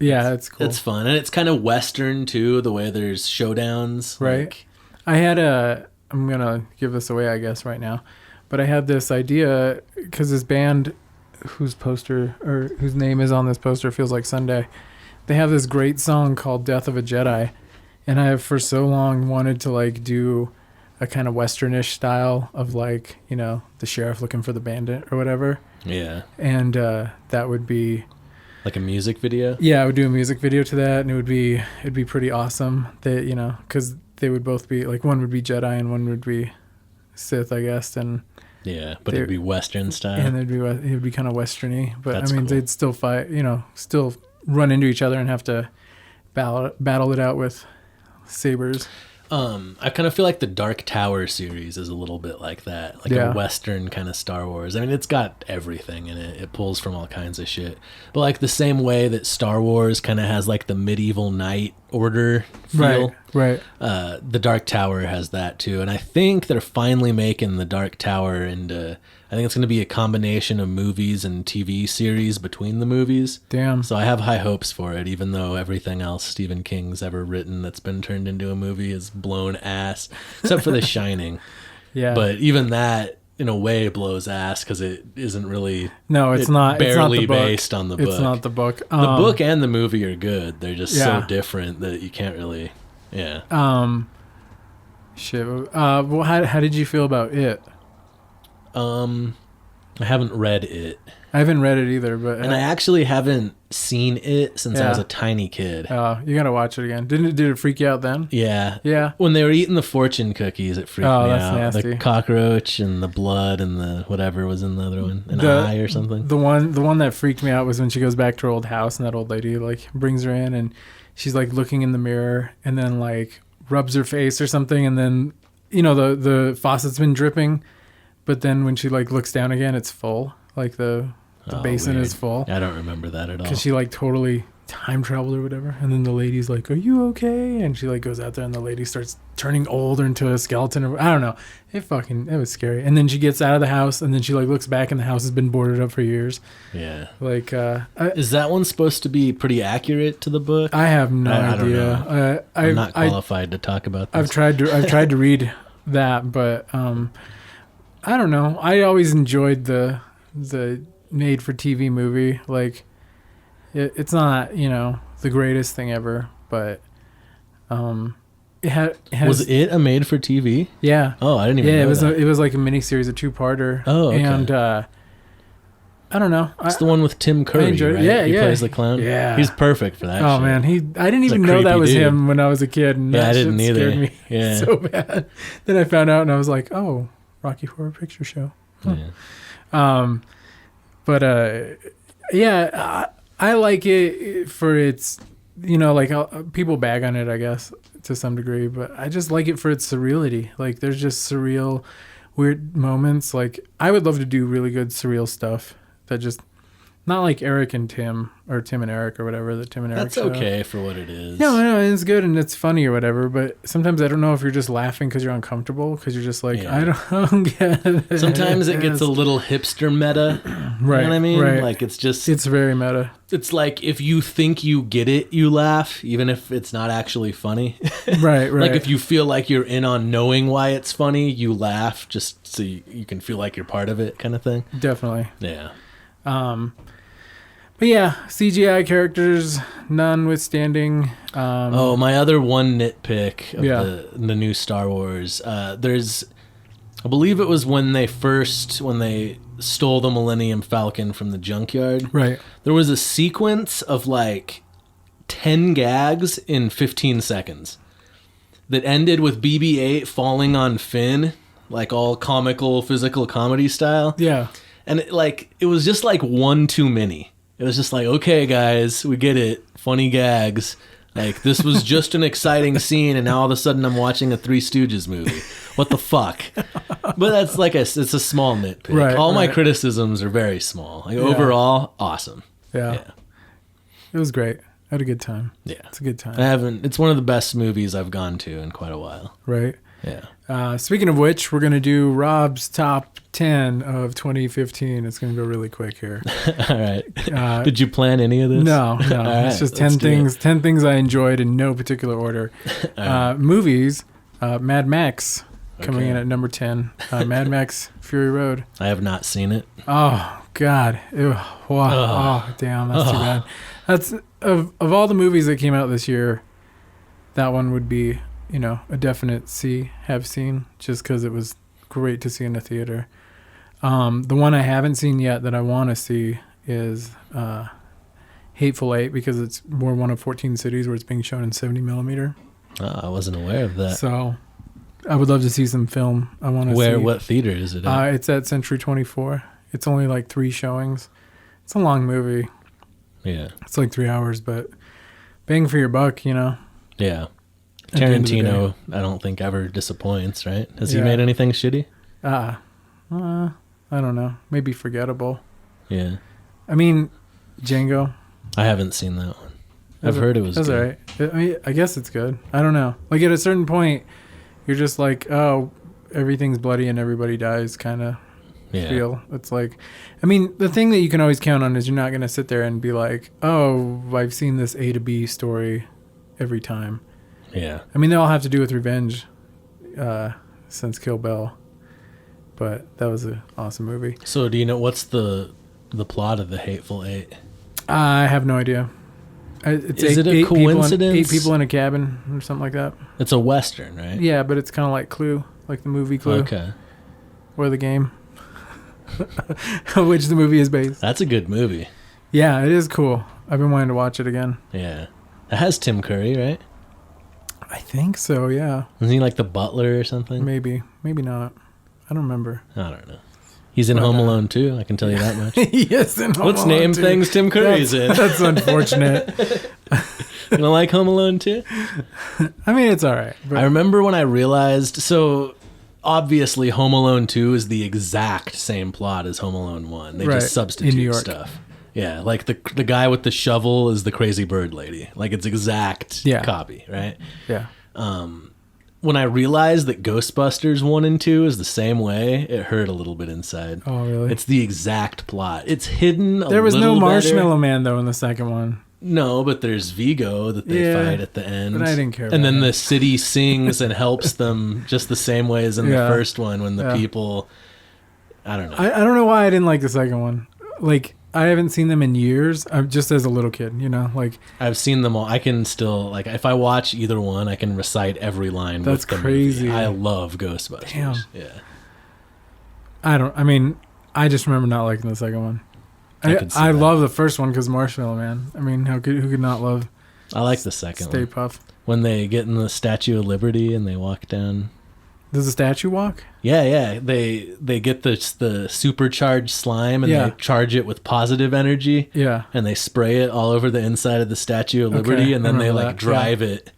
Yeah, it's cool. It's fun. And it's kind of Western, too, the way there's showdowns. Right. Like, I'm going to give this away, I guess, right now. But I had this idea, because this band whose name is on this poster, Feels Like Sunday, they have this great song called Death of a Jedi. And I have for so long wanted to, like, do a kind of Westernish style of, like, you know, the sheriff looking for the bandit or whatever. Yeah. And that would be... Like a music video? Yeah, I would do a music video to that, and it'd be pretty awesome. That, you know, because they would both be like, one would be Jedi and one would be Sith, I guess, and yeah, but it'd be Western style, and it'd be kind of Westerny. But That's I mean, cool. they'd still fight, you know, still run into each other and have to battle it out with sabers. I kind of feel like the Dark Tower series is a little bit like that, like a Western kind of Star Wars. I mean, it's got everything in it. It pulls from all kinds of shit. But like the same way that Star Wars kind of has like the medieval knight order feel. Right. The Dark Tower has that too. And I think they're finally making the Dark Tower into, I think it's going to be a combination of movies and TV series between the movies. Damn. So I have high hopes for it, even though everything else Stephen King's ever written that's been turned into a movie is blown ass, except for The Shining. Yeah. But even that, in a way, blows ass because it isn't really... No, it's not. Barely it's not the book. based on the book. It's not the book. The book and the movie are good. They're just so different that you can't really... Yeah. Shit. Well, how did you feel about it? I haven't read it. I haven't read it either, but and I actually haven't seen it since I was a tiny kid. You gotta watch it again. Did it freak you out then? Yeah. Yeah. When they were eating the fortune cookies, it freaked me that's out. nasty. The cockroach and the blood and the whatever was in the other one, an eye or something. The one that freaked me out was when she goes back to her old house and that old lady like brings her in and she's like looking in the mirror and then like rubs her face or something and then you know the faucet's been dripping, but then when she like looks down again, it's full. Like the basin weird. Is full. I don't remember that at all. Because she like totally time traveled or whatever. And then the lady's like, "Are you okay?" And she like goes out there and the lady starts turning old or into a skeleton. Or, I don't know. It was scary. And then she gets out of the house and then she like looks back and the house has been boarded up for years. Yeah. Like, is that one supposed to be pretty accurate to the book? I have no idea. I don't know. I'm not qualified to talk about this. I've tried to read that, but I don't know. I always enjoyed the made for TV movie. Like it's not, you know, the greatest thing ever, but it has. Was it a made for TV? Yeah. Oh, I didn't even know it was like a miniseries, a 2-parter. Oh, okay. And I don't know. It's the one with Tim Curry, right? Yeah, he plays the clown. Yeah. He's perfect for that. Oh shit. man, I didn't even know that was him when I was a kid. And yeah, that I didn't shit either. Scared me so bad. Then I found out and I was like, oh, Rocky Horror Picture Show. Huh. Yeah. But I like it for its, you know, like people bag on it, I guess, to some degree, but I just like it for its surreality. Like there's just surreal, weird moments. Like I would love to do really good surreal stuff that just, not like Eric and Tim or Tim and Eric or whatever, the Tim and Eric show. That's okay for what it is. No, it's good and it's funny or whatever, but sometimes I don't know if you're just laughing because you're uncomfortable, because you're just like, I don't get it. Sometimes it gets a little hipster meta. Right. You know what I mean? Right. Like it's very meta. It's like if you think you get it, you laugh, even if it's not actually funny. Right. Like if you feel like you're in on knowing why it's funny, you laugh just so you can feel like you're part of it kind of thing. Definitely. Yeah. But yeah, CGI characters notwithstanding. My other one nitpick of the new Star Wars. There's, I believe it was when they stole the Millennium Falcon from the junkyard. Right. There was a sequence of like 10 gags in 15 seconds that ended with BB-8 falling on Finn, like all comical, physical comedy style. Yeah. And it was just like one too many. It was just like, okay, guys, we get it. Funny gags. Like, this was just an exciting scene, and now all of a sudden I'm watching a Three Stooges movie. What the fuck? But that's it's a small nitpick. Right, all my criticisms are very small. Like, overall, awesome. Yeah. It was great. I had a good time. Yeah. It's a good time. It's one of the best movies I've gone to in quite a while. Right. Yeah. Speaking of which, we're going to do Rob's top 10 of 2015. It's going to go really quick here. All right. Did you plan any of this? No. Right, it's just 10 things I enjoyed in no particular order. Right. Movies, Mad Max coming in at number 10. Mad Max Fury Road. I have not seen it. Oh, God. Ew. Wow. Oh, damn. That's too bad. That's of all the movies that came out this year, that one would be, a definite have seen, just because it was great to see in the theater. The one I haven't seen yet that I want to see is Hateful Eight, because it's more one of 14 cities where it's being shown in 70 millimeter. Oh, I wasn't aware of that. So I would love to see some film. I want to see. What theater is it at? It's at Century 24. It's only like 3 showings. It's a long movie. Yeah. It's like 3 hours, but bang for your buck, Yeah. Tarantino, I don't think ever disappoints, right? Has he made anything shitty? I don't know. Maybe forgettable. Yeah. I mean, Django. I haven't seen that one. I've heard it was good. That's all right. I guess it's good. I don't know. Like, at a certain point, you're just like, oh, everything's bloody and everybody dies kind of feel. It's like, I mean, the thing that you can always count on is you're not going to sit there and be like, oh, I've seen this A to B story every time. Yeah. I mean, they all have to do with revenge since Kill Bill. But that was an awesome movie. So do you know what's the plot of the Hateful Eight? I have no idea. Is it a coincidence? 8 people in a cabin or something like that. It's a Western, right? Yeah, but it's kind of like Clue, like the movie Clue. Okay. Or the game. Which the movie is based. That's a good movie. Yeah, it is cool. I've been wanting to watch it again. Yeah. It has Tim Curry, right? I think so, yeah. Isn't he like the butler or something? Maybe. Maybe not. I don't remember. I don't know. He's in Home Alone 2, I can tell you that much. Yes, in Home Let's Alone name 2. things Tim Curry's in. That's unfortunate. You don't like Home Alone 2? I mean, it's all right. I remember when I realized, so obviously Home Alone 2 is the exact same plot as Home Alone 1. They just substitute stuff. Yeah, like the guy with the shovel is the crazy bird lady. Like, it's exact copy, right? Yeah. When I realized that Ghostbusters 1 and 2 is the same way, it hurt a little bit inside. Oh, really? It's the exact plot. It's hidden There was no Marshmallow Man, though, in the second one. No, but there's Vigo that they fight at the end. But I didn't care about And then it. the city sings and helps them just the same way as in the first one when the people... I don't know. I don't know why I didn't like the second one. Like, I haven't seen them in years. I'm just as a little kid, like... I've seen them all. I can still... Like, if I watch either one, I can recite every line. That's with the crazy. Movie. I love Ghostbusters. Damn. Yeah. I just remember not liking the second one. I love the first one because Marshmallow Man. I mean, who could not love? I like the second one. Stay Puft. When they get in the Statue of Liberty and they walk down. Does the statue walk? Yeah. They get the supercharged slime and they charge it with positive energy. Yeah. And they spray it all over the inside of the Statue of Liberty, and then they drive it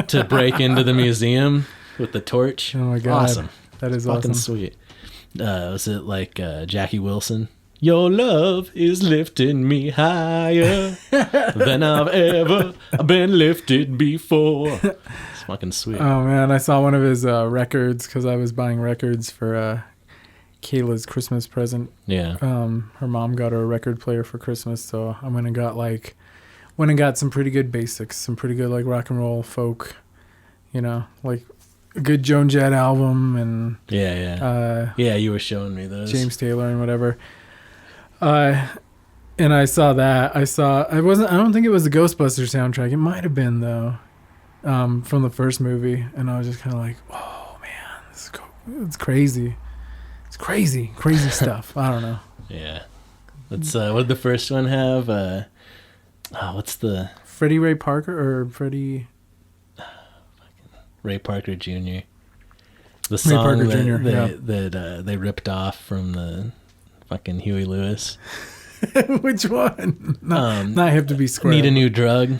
to break into the museum with the torch. Oh my god. Awesome. That is fucking awesome. Sweet. Was it like Jackie Wilson? Your love is lifting me higher than I've ever been lifted before. It's fucking sweet. Oh, man. I saw one of his records because I was buying records for Kayla's Christmas present. Yeah. Her mom got her a record player for Christmas, so I went and got some pretty good basics, some pretty good, like, rock and roll folk, like a good Joan Jett album and... Yeah. You were showing me those. James Taylor and whatever. And I saw that. I don't think it was the Ghostbusters soundtrack. It might have been, though, from the first movie. And I was just kind of like, oh, man, it's crazy. It's crazy stuff. I don't know. Yeah. Let's, what did the first one have? What's the... Freddie Ray Parker or Freddie... Ray Parker Jr. The song that they ripped off from the... Fucking Huey Lewis. Which one? Not Hip to Be Square. Need a new drug,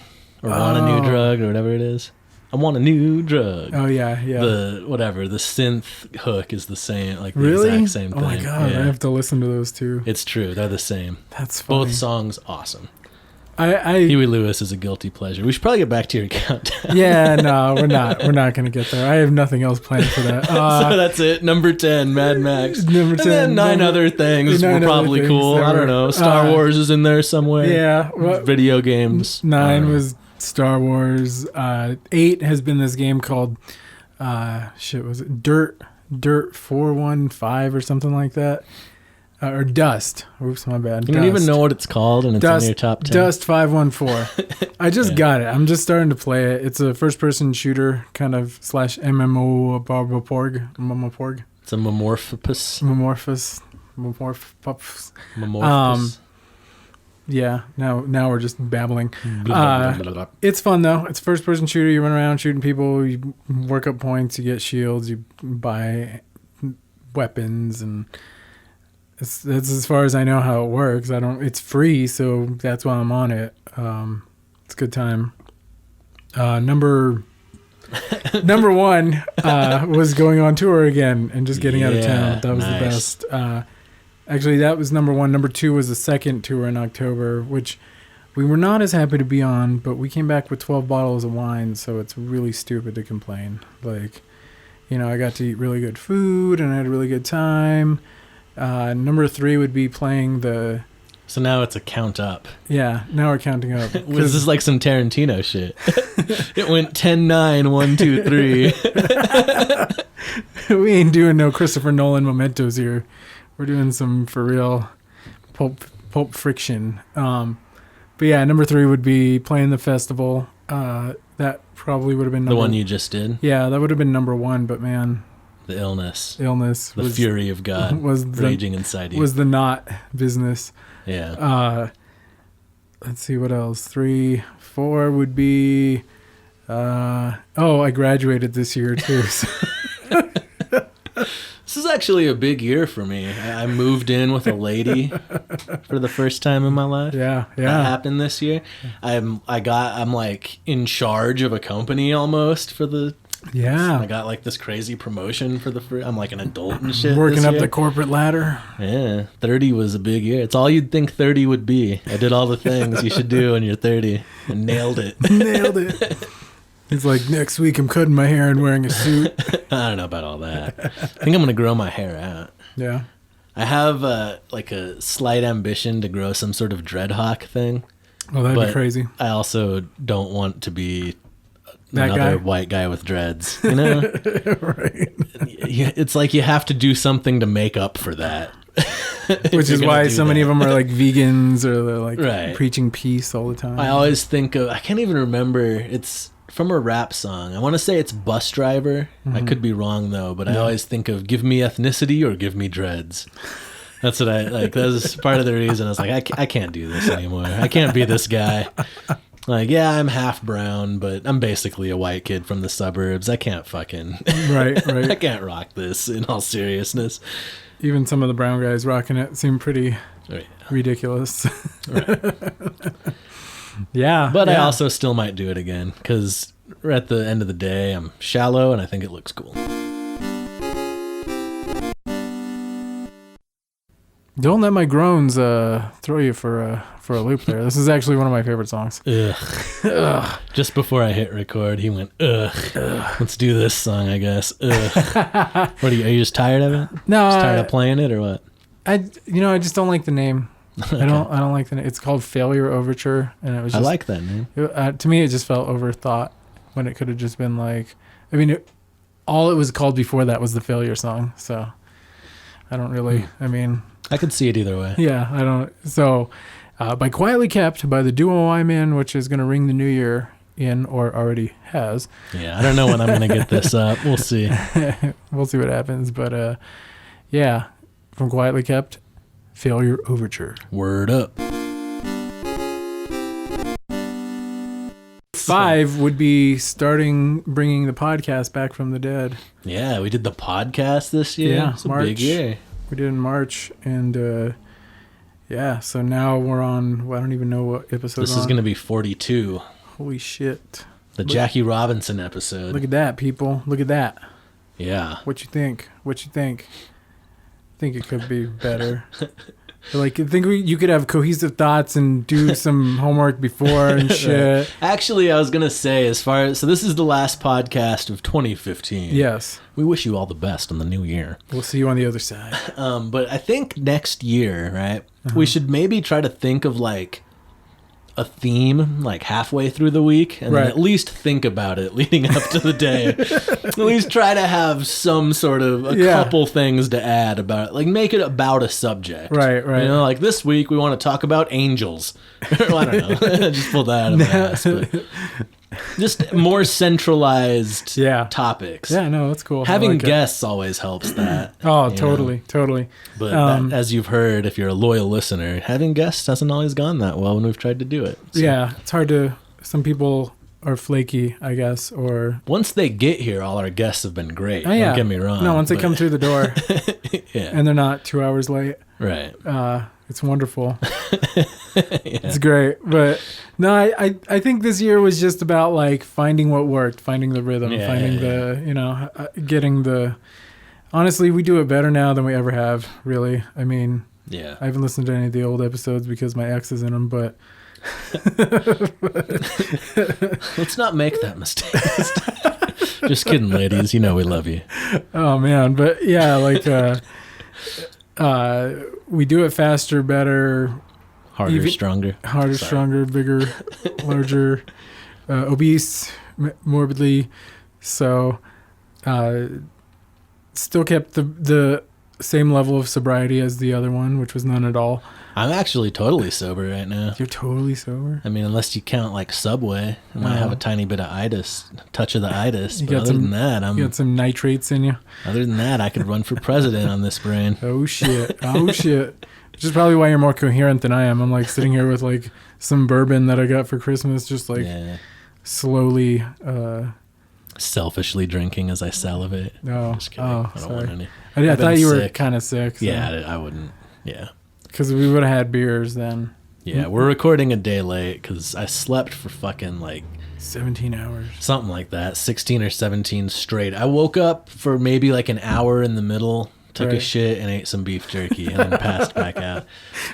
or want a new drug, or whatever it is. I want a new drug. Oh yeah. The synth hook is the same, like the really? exact same thing. Oh my god, I have to listen to those two. It's true, they're the same. That's funny. Both songs awesome. Huey Lewis is a guilty pleasure. We should probably get back to your countdown. Yeah, no, we're not going to get there. I have nothing else planned for that. So that's it. Number 10, Mad Max. Number 10. And then 9 other things were probably cool. I don't know. Star Wars is in there somewhere. Yeah. Video games. 9 was Star Wars. 8 has been this game called, was it Dirt 415 or something like that? Or Dust. Oops, my bad. You don't even know what it's called, and it's in your top 10. Dust 514. I just got it. I'm just starting to play it. It's a first-person shooter, kind of / MMO Porg. It's a Metamorphos. Yeah. Now we're just babbling. It's fun though. It's a first-person shooter. You run around shooting people. You work up points. You get shields. You buy weapons and. That's as far as I know how it works. It's free, so that's why I'm on it. It's a good time. Number 1 was going on tour again and just getting out of town. That was the best. Actually, that was number 1. Number 2 was the second tour in October, which we were not as happy to be on, but we came back with 12 bottles of wine, so it's really stupid to complain. Like, I got to eat really good food and I had a really good time. Number 3 would be playing the... So now it's a count up. Yeah, now we're counting up. This is like some Tarantino shit. It went 10, 9, 1, 2, 3. We ain't doing no Christopher Nolan mementos here. We're doing some for real pulp friction. But yeah, number 3 would be playing the festival. That probably would have been the one you just did? Yeah, that would have been number 1, but man... The illness. The fury of God was raging inside you. Was the not business. Yeah. Let's see what else. 3, 4 would be... I graduated this year too. So. This is actually a big year for me. I moved in with a lady for the first time in my life. Yeah. That happened this year. I'm like in charge of a company almost for the... Yeah. I got like this crazy promotion for I'm like an adult and shit. Working up the corporate ladder. Yeah. 30 was a big year. It's all you'd think 30 would be. I did all the things you should do when you're 30 and nailed it. He's like, next week I'm cutting my hair and wearing a suit. I don't know about all that. I think I'm going to grow my hair out. Yeah. I have like a slight ambition to grow some sort of dreadhawk thing. Oh, that'd be crazy. I also don't want to be... That another guy? White guy with dreads, Right. It's like you have to do something to make up for that. Which is why so many of them are like vegans or they're like preaching peace all the time. I always think of... I can't even remember. It's from a rap song. I want to say it's Bus Driver. Mm-hmm. I could be wrong, though. But I always think of give me ethnicity or give me dreads. That's what I... Like, that was part of the reason. I was like, I can't do this anymore. I can't be this guy. Like, yeah, I'm half brown, but I'm basically a white kid from the suburbs. I can't fucking... Right. I can't rock this in all seriousness. Even some of the brown guys rocking it seem pretty ridiculous. Right. Yeah. But I also still might do it again, because at the end of the day, I'm shallow, and I think it looks cool. Don't let my groans throw you for a loop there. This is actually one of my favorite songs. Ugh. Just before I hit record, he went, ugh. Let's do this song, I guess. Ugh. What are you just tired of it? No. Just tired of playing it or what? I just don't like the name. Okay. I don't like the name. It's called Failure Overture, and it was just, I like that name. To me, it just felt overthought when it could have just been like, I mean, all it was called before that was the Failure song. So I don't really, I could see it either way. Yeah, I don't. So, by Quietly Kept by the duo I'm in, which is going to ring the new year in, or already has. Yeah, I don't know when I'm going to get this up. We'll see. We'll see what happens. But, yeah, from Quietly Kept, Failure Overture. Word up. 5 would be bringing the podcast back from the dead. Yeah, we did the podcast this year. Yeah, it's a big year. We did in March, and so now we're on, I don't even know what episode this is going to be 42. Holy shit. Jackie Robinson episode. Look at that, people. Look at that. Yeah. What you think? Think it could be better. Like, I think you could have cohesive thoughts and do some homework before and shit. Actually, I was going to say, so this is the last podcast of 2015. Yes. We wish you all the best on the new year. We'll see you on the other side. But I think next year, right, we should maybe try to think of like a theme like halfway through the week and then at least think about it leading up to the day. At least try to have some sort of couple things to add about it. Like make it about a subject. Right. You know, like this week we want to talk about angels. Well, I don't know. Just pull that out of my ass. But just more centralized topics. Yeah, no, that's cool. Having guests always helps that. Oh, totally. But as you've heard, if you're a loyal listener, having guests hasn't always gone that well when we've tried to do it. So. Yeah, it's hard to... Some people are flaky, I guess, or... Once they get here, all our guests have been great. Oh, yeah. Don't get me wrong. No, once they come through the door and they're not 2 hours late. Right. It's wonderful. It's great. But no, I think this year was just about like finding what worked, finding the rhythm, the, you know, getting the... Honestly, we do it better now than we ever have, really. I mean, I haven't listened to any of the old episodes because my ex is in them, but... Let's not make that mistake. Just kidding, ladies. You know we love you. Oh, man. But yeah, like... we do it faster, better, harder, stronger, bigger, larger, obese, morbidly. So, still kept the same level of sobriety as the other one, which was none at all. I'm actually totally sober right now. You're totally sober? I mean, unless you count like Subway, I might have a tiny bit of touch of the itis. But other than that, you got some nitrates in you. Other than that, I could run for president on this brain. Oh shit! Which is probably why you're more coherent than I am. I'm like sitting here with like some bourbon that I got for Christmas, just like slowly. Selfishly drinking as I salivate. No, just kidding. I don't want any. I thought you were kind of sick. So. Yeah, I wouldn't. Yeah. Because we would have had beers then. Yeah, we're recording a day late because I slept for fucking like 17 hours. Something like that. 16 or 17 straight. I woke up for maybe like an hour in the middle, took a shit, and ate some beef jerky, and then passed back out.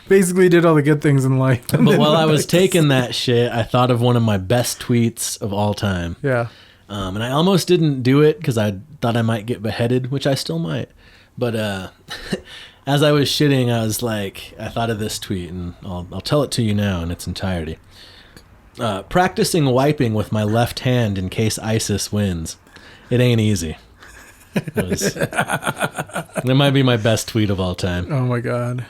Basically did all the good things in life. But while I was taking that shit, I thought of one of my best tweets of all time. Yeah. And I almost didn't do it because I thought I might get beheaded, which I still might. But as I was shitting, I was like, I thought of this tweet, and I'll tell it to you now in its entirety. Practicing wiping with my left hand in case ISIS wins. It ain't easy. That might be my best tweet of all time. Oh my god.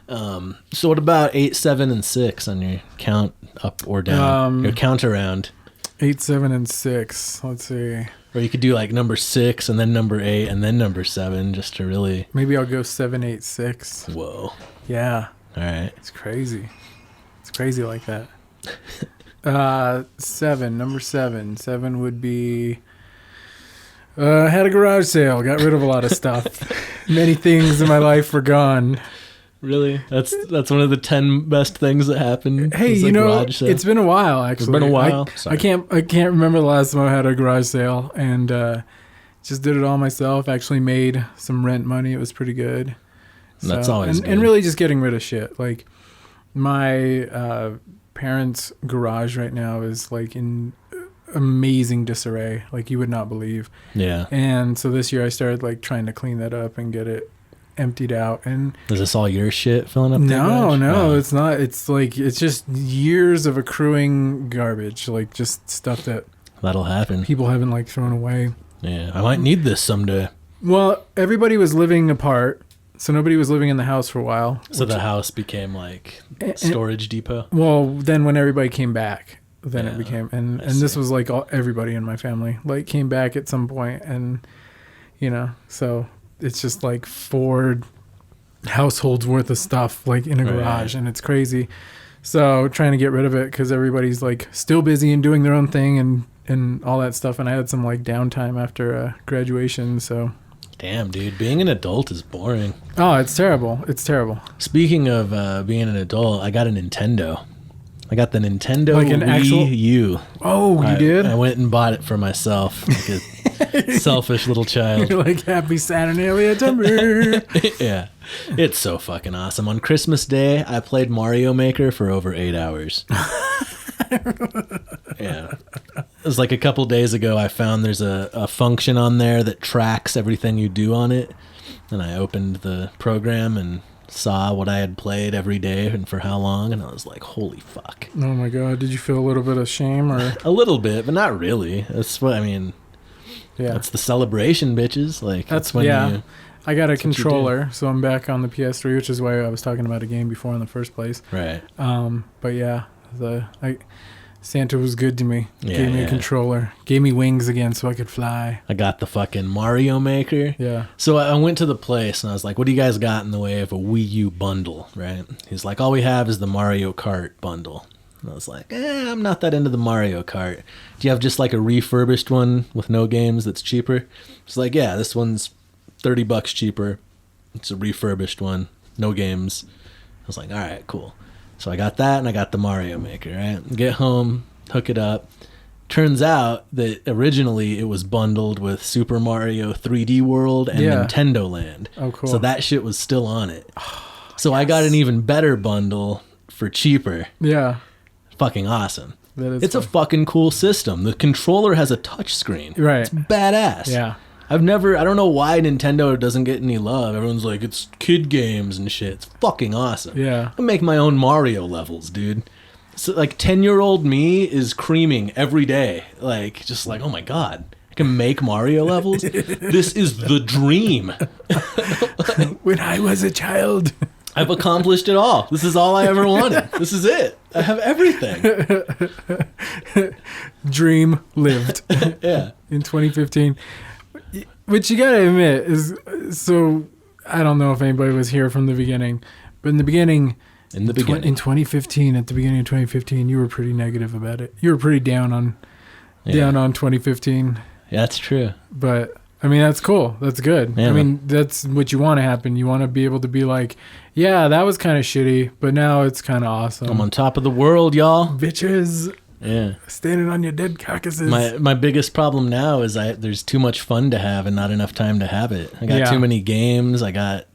So what about 8, 7, and 6 on your count up or down? Your count around. 8, 7, and 6. Let's see. Or you could do like number 6 and then number 8 and then number 7 just to really... Maybe I'll go 7, 8, 6. Whoa. Yeah. All right. It's crazy. It's crazy like that. 7. Number 7. 7 would be... had a garage sale. Got rid of a lot of stuff. Many things in my life were gone. Really? That's one of the 10 best things that happened. Hey, you know, it's been a while actually. It's been a while. I can't remember the last time I had a garage sale, and just did it all myself. Actually made some rent money. It was pretty good. That's always good. And really just getting rid of shit. Like my parents' garage right now is like in amazing disarray, like you would not believe. Yeah. And so this year I started like trying to clean that up and get it emptied out. And is this all your shit filling up? No, it's not. It's like it's just years of accruing garbage, like just stuff that'll happen. People haven't like thrown away. Yeah, I might need this someday. Well, everybody was living apart, so nobody was living in the house for a while. So the house became like storage depot. Well, then when everybody came back, then it became and this was like everybody in my family like came back at some point, and you know, so it's just like 4 households worth of stuff like in a garage, and it's crazy. So trying to get rid of it because everybody's like still busy and doing their own thing and all that stuff. And I had some like downtime after graduation. So damn, dude, being an adult is boring. Oh, it's terrible. It's terrible. Speaking of being an adult, I got a Nintendo. I got the Nintendo like an Wii actual... U. Oh, you did? I went and bought it for myself, like a selfish little child. You're like, happy Saturnalia Timber. Yeah. It's so fucking awesome. On Christmas Day, I played Mario Maker for over 8 hours. Yeah. It was like a couple days ago, I found there's a function on there that tracks everything you do on it. And I opened the program and saw what I had played every day and for how long, and I was like, holy fuck. Oh my god, did you feel a little bit of shame? Or a little bit, but not really. That's what I mean. Yeah, that's the celebration, bitches. Like that's when you, I got a controller, so I'm back on the PS3, which is why I was talking about a game before in the first place. Right. But yeah, Santa was good to me. Gave me a controller. Gave me wings again so I could fly. I got the fucking Mario Maker. Yeah. So I went to the place and I was like, what do you guys got in the way of a Wii U bundle, right? He's like, all we have is the Mario Kart bundle. And I was like, I'm not that into the Mario Kart. Do you have just like a refurbished one with no games that's cheaper? It's like, yeah, this one's $30 cheaper. It's a refurbished one. No games. I was like, all right, cool. So I got that and I got the Mario Maker, right? Get home, hook it up. Turns out that originally it was bundled with Super Mario 3D World and Nintendo Land. Oh, cool. So that shit was still on it. So I got an even better bundle for cheaper. Yeah. Fucking awesome. It's a fucking cool system. The controller has a touch screen. Right. It's badass. Yeah. I don't know why Nintendo doesn't get any love. Everyone's like, it's kid games and shit. It's fucking awesome. Yeah. I make my own Mario levels, dude. So like 10-year-old me is creaming every day. Like, just like, oh my God, I can make Mario levels? This is the dream. When I was a child. I've accomplished it all. This is all I ever wanted. This is it. I have everything. Dream lived. Yeah. In 2015. Which you gotta admit is, so I don't know if anybody was here from the beginning, but in the beginning, in 2015, at the beginning of 2015, you were pretty negative about it. You were pretty down on 2015. Yeah, that's true. But I mean, that's cool. That's good. Yeah, I mean, that's what you want to happen. You want to be able to be like, yeah, that was kind of shitty, but now it's kind of awesome. I'm on top of the world, y'all. Bitches. Yeah. Standing on your dead carcasses. My biggest problem now is there's too much fun to have and not enough time to have it. I got too many games. It's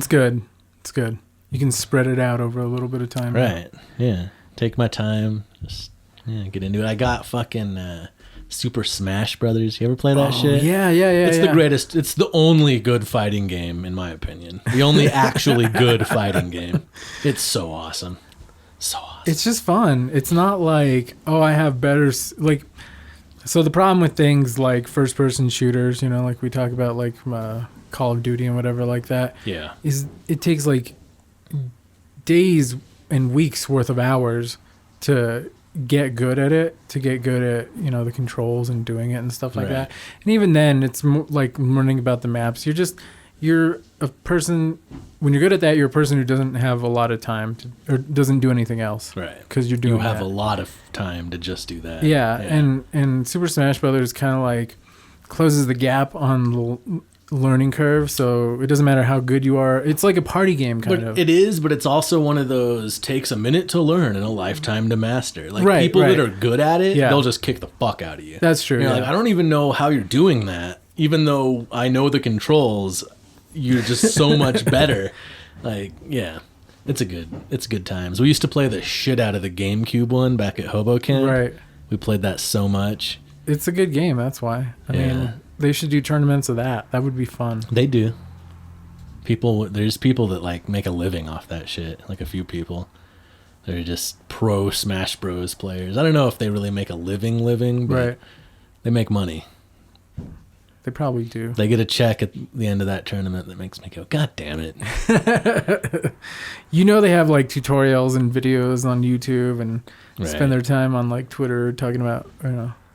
good. It's good. You can spread it out over a little bit of time. Right. Yeah. Take my time. Just get into it. I got fucking Super Smash Brothers. You ever play that shit? Yeah. It's the greatest. It's the only good fighting game, in my opinion. The only actually good fighting game. It's so awesome. So awesome. It's just fun. It's not like, I have better, like, so the problem with things like first-person shooters, like we talk about, like Call of Duty and whatever like that, is it takes like days and weeks worth of hours to get good at it, to get good at, the controls and doing it and stuff like that. And even then, it's like learning about the maps. You're a person, when you're good at that, you're a person who doesn't have a lot of time or doesn't do anything else. Right. Because you have a lot of time to just do that. Yeah. And Super Smash Brothers kind of like closes the gap on the learning curve. So it doesn't matter how good you are. It's like a party game kind of. It is, but it's also one of those takes a minute to learn and a lifetime to master. Like people that are good at it, they'll just kick the fuck out of you. That's true. You're like, I don't even know how you're doing that. Even though I know the controls, you're just so much better. Like, yeah, it's good times. We used to play the shit out of the GameCube one back at Hobo Camp. Right. We played that so much. It's a good game. That's why. I mean, they should do tournaments of that. That would be fun. They do. There's people that like make a living off that shit. Like a few people. They're just pro Smash Bros players. I don't know if they really make a living, but they make money. They probably do. They get a check at the end of that tournament that makes me go, God damn it. They have like tutorials and videos on YouTube and spend their time on like Twitter talking about,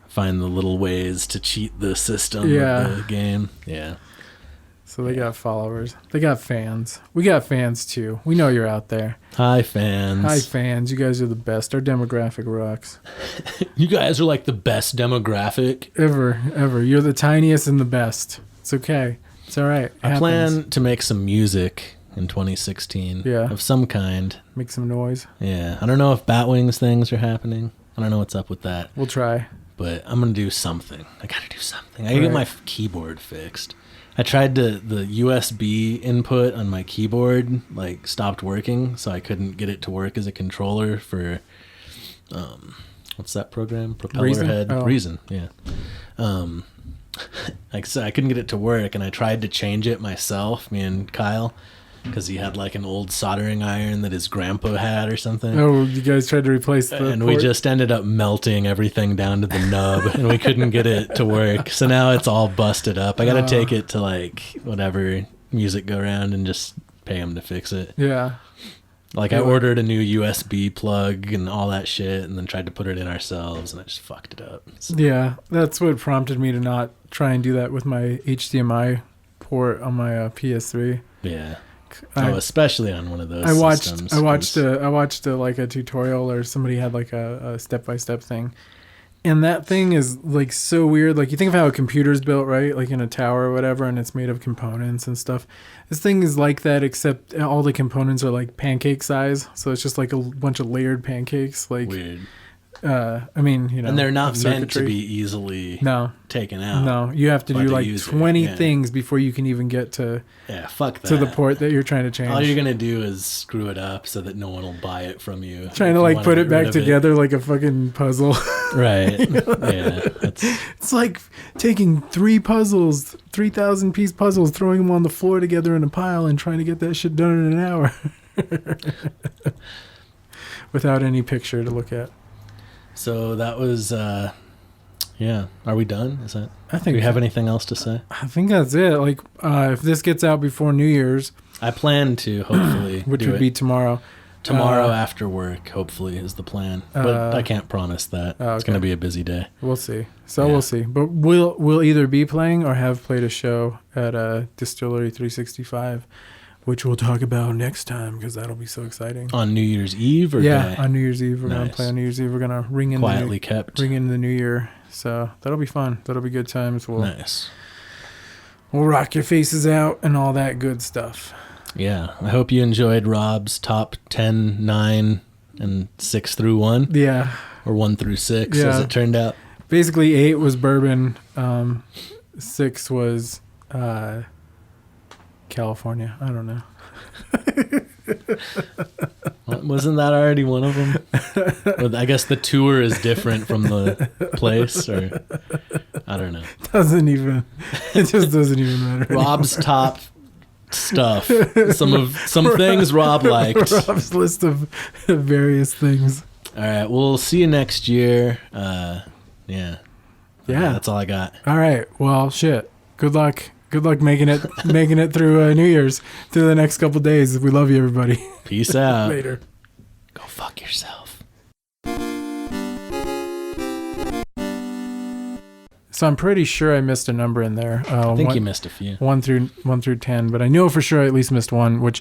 find the little ways to cheat the system of the game. Yeah. So they got followers. They got fans. We got fans too. We know you're out there. Hi, fans. Hi, fans. You guys are the best. Our demographic rocks. You guys are like the best demographic. Ever. You're the tiniest and the best. It's okay. It's all right. I plan to make some music in 2016. Yeah. Of some kind. Make some noise. Yeah. I don't know if Batwings things are happening. I don't know what's up with that. We'll try. But I'm going to do something. I got to do something. I got to get my keyboard fixed. I tried the USB input on my keyboard like stopped working, so I couldn't get it to work as a controller for what's that program? Propellerhead. Reason, yeah. Like so I couldn't get it to work, and I tried to change it myself, me and Kyle, because he had like an old soldering iron that his grandpa had or something. Oh, you guys tried to replace the and port? we just ended up melting everything down to the nub, and we couldn't get it to work. So now it's all busted up. I got to take it to like whatever music go around and just pay him to fix it. Yeah. Like I ordered a new USB plug and all that shit, and then tried to put it in ourselves, and I just fucked it up. So. Yeah, that's what prompted me to not try and do that with my HDMI port on my PS3. Yeah. Especially on one of those. I watched like a tutorial, or somebody had like a step-by-step thing, and that thing is like so weird. Like you think of how a computer's built, right? Like in a tower or whatever, and it's made of components and stuff. This thing is like that, except all the components are like pancake size, so it's just like a bunch of layered pancakes. Like weird. I mean, you know, and they're not meant to be easily taken out. No, you have to do like 20 things before you can even get to fuck that. To the port that you're trying to change. All you're gonna do is screw it up so that no one will buy it from you. Trying to like put it back together like a fucking puzzle. Right. Yeah. It's like taking 3,000 piece puzzles, throwing them on the floor together in a pile, and trying to get that shit done in an hour without any picture to look at. So that was, Are we done? Is that? I think. Do you have anything else to say? I think that's it. Like, if this gets out before New Year's, I plan to hopefully, which would be tomorrow. Tomorrow after work, hopefully, is the plan. But I can't promise that. It's going to be a busy day. We'll see. We'll see. But we'll either be playing or have played a show at Distillery 365. Which we'll talk about next time, because that'll be so exciting. On New Year's Eve or day? On New Year's Eve. We're going to play on New Year's Eve. We're going to ring in the new year. So that'll be fun. That'll be good times. Nice. We'll rock your faces out and all that good stuff. Yeah. I hope you enjoyed Rob's top 10, 9, and 6 through 1. Yeah. Or 1 through 6, as it turned out. Basically, 8 was bourbon. 6 was... California. I don't know. Wasn't that already one of them? I guess the tour is different from the place, or I don't know. It just doesn't even matter. Rob's top stuff. Some things Rob liked. Rob's list of various things. All right, we'll see you next year. Yeah, that's all I got. All right. Well, shit. Good luck. Good luck making it through New Year's, through the next couple days. We love you, everybody. Peace out. Later. Go fuck yourself. So I'm pretty sure I missed a number in there. I think you missed a few. 1 through 10, but I know for sure I at least missed one.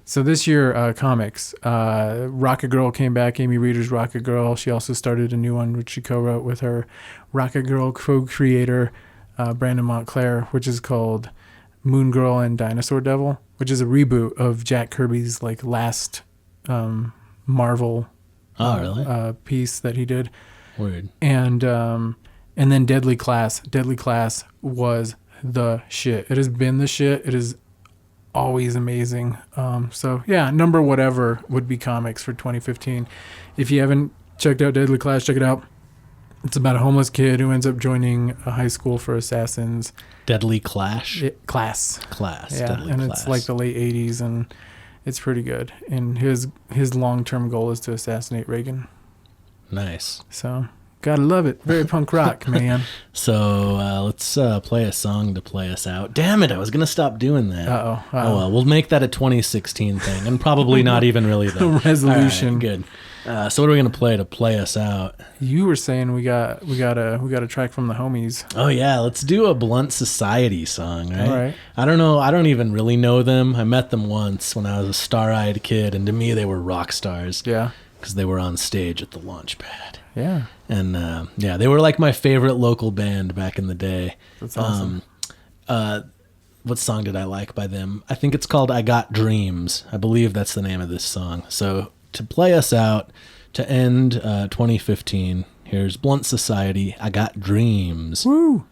So this year, comics. Rocket Girl came back. Amy Reeder's Rocket Girl. She also started a new one, which she co-wrote with her Rocket Girl co-creator. Brandon Montclair, which is called Moon Girl and Dinosaur Devil, which is a reboot of Jack Kirby's like last Marvel piece that he did. Weird. And then Deadly Class. Deadly Class was the shit. It has been the shit. It is always amazing. So yeah, number whatever would be comics for 2015. If you haven't checked out Deadly Class, check it out. It's about a homeless kid who ends up joining a high school for assassins. Deadly Class. Class. Yeah, Deadly Class. It's like the late 80s, and it's pretty good. And his long-term goal is to assassinate Reagan. Nice. So, gotta love it. Very punk rock, man. So, let's play a song to play us out. Damn it, I was going to stop doing that. Uh-oh. Oh, well, we'll make that a 2016 thing, and probably not even really the resolution. Right, good. So what are we gonna play us out? You were saying we got a track from the homies. Oh yeah, let's do a Blunt Society song, right? All right. I don't know. I don't even really know them. I met them once when I was a star-eyed kid, and to me they were rock stars. Yeah. Because they were on stage at the Launchpad. Yeah. And they were like my favorite local band back in the day. That's awesome. What song did I like by them? I think it's called "I Got Dreams." I believe that's the name of this song. So. To play us out, to end 2015, here's Blunt Society, I Got Dreams. Woo!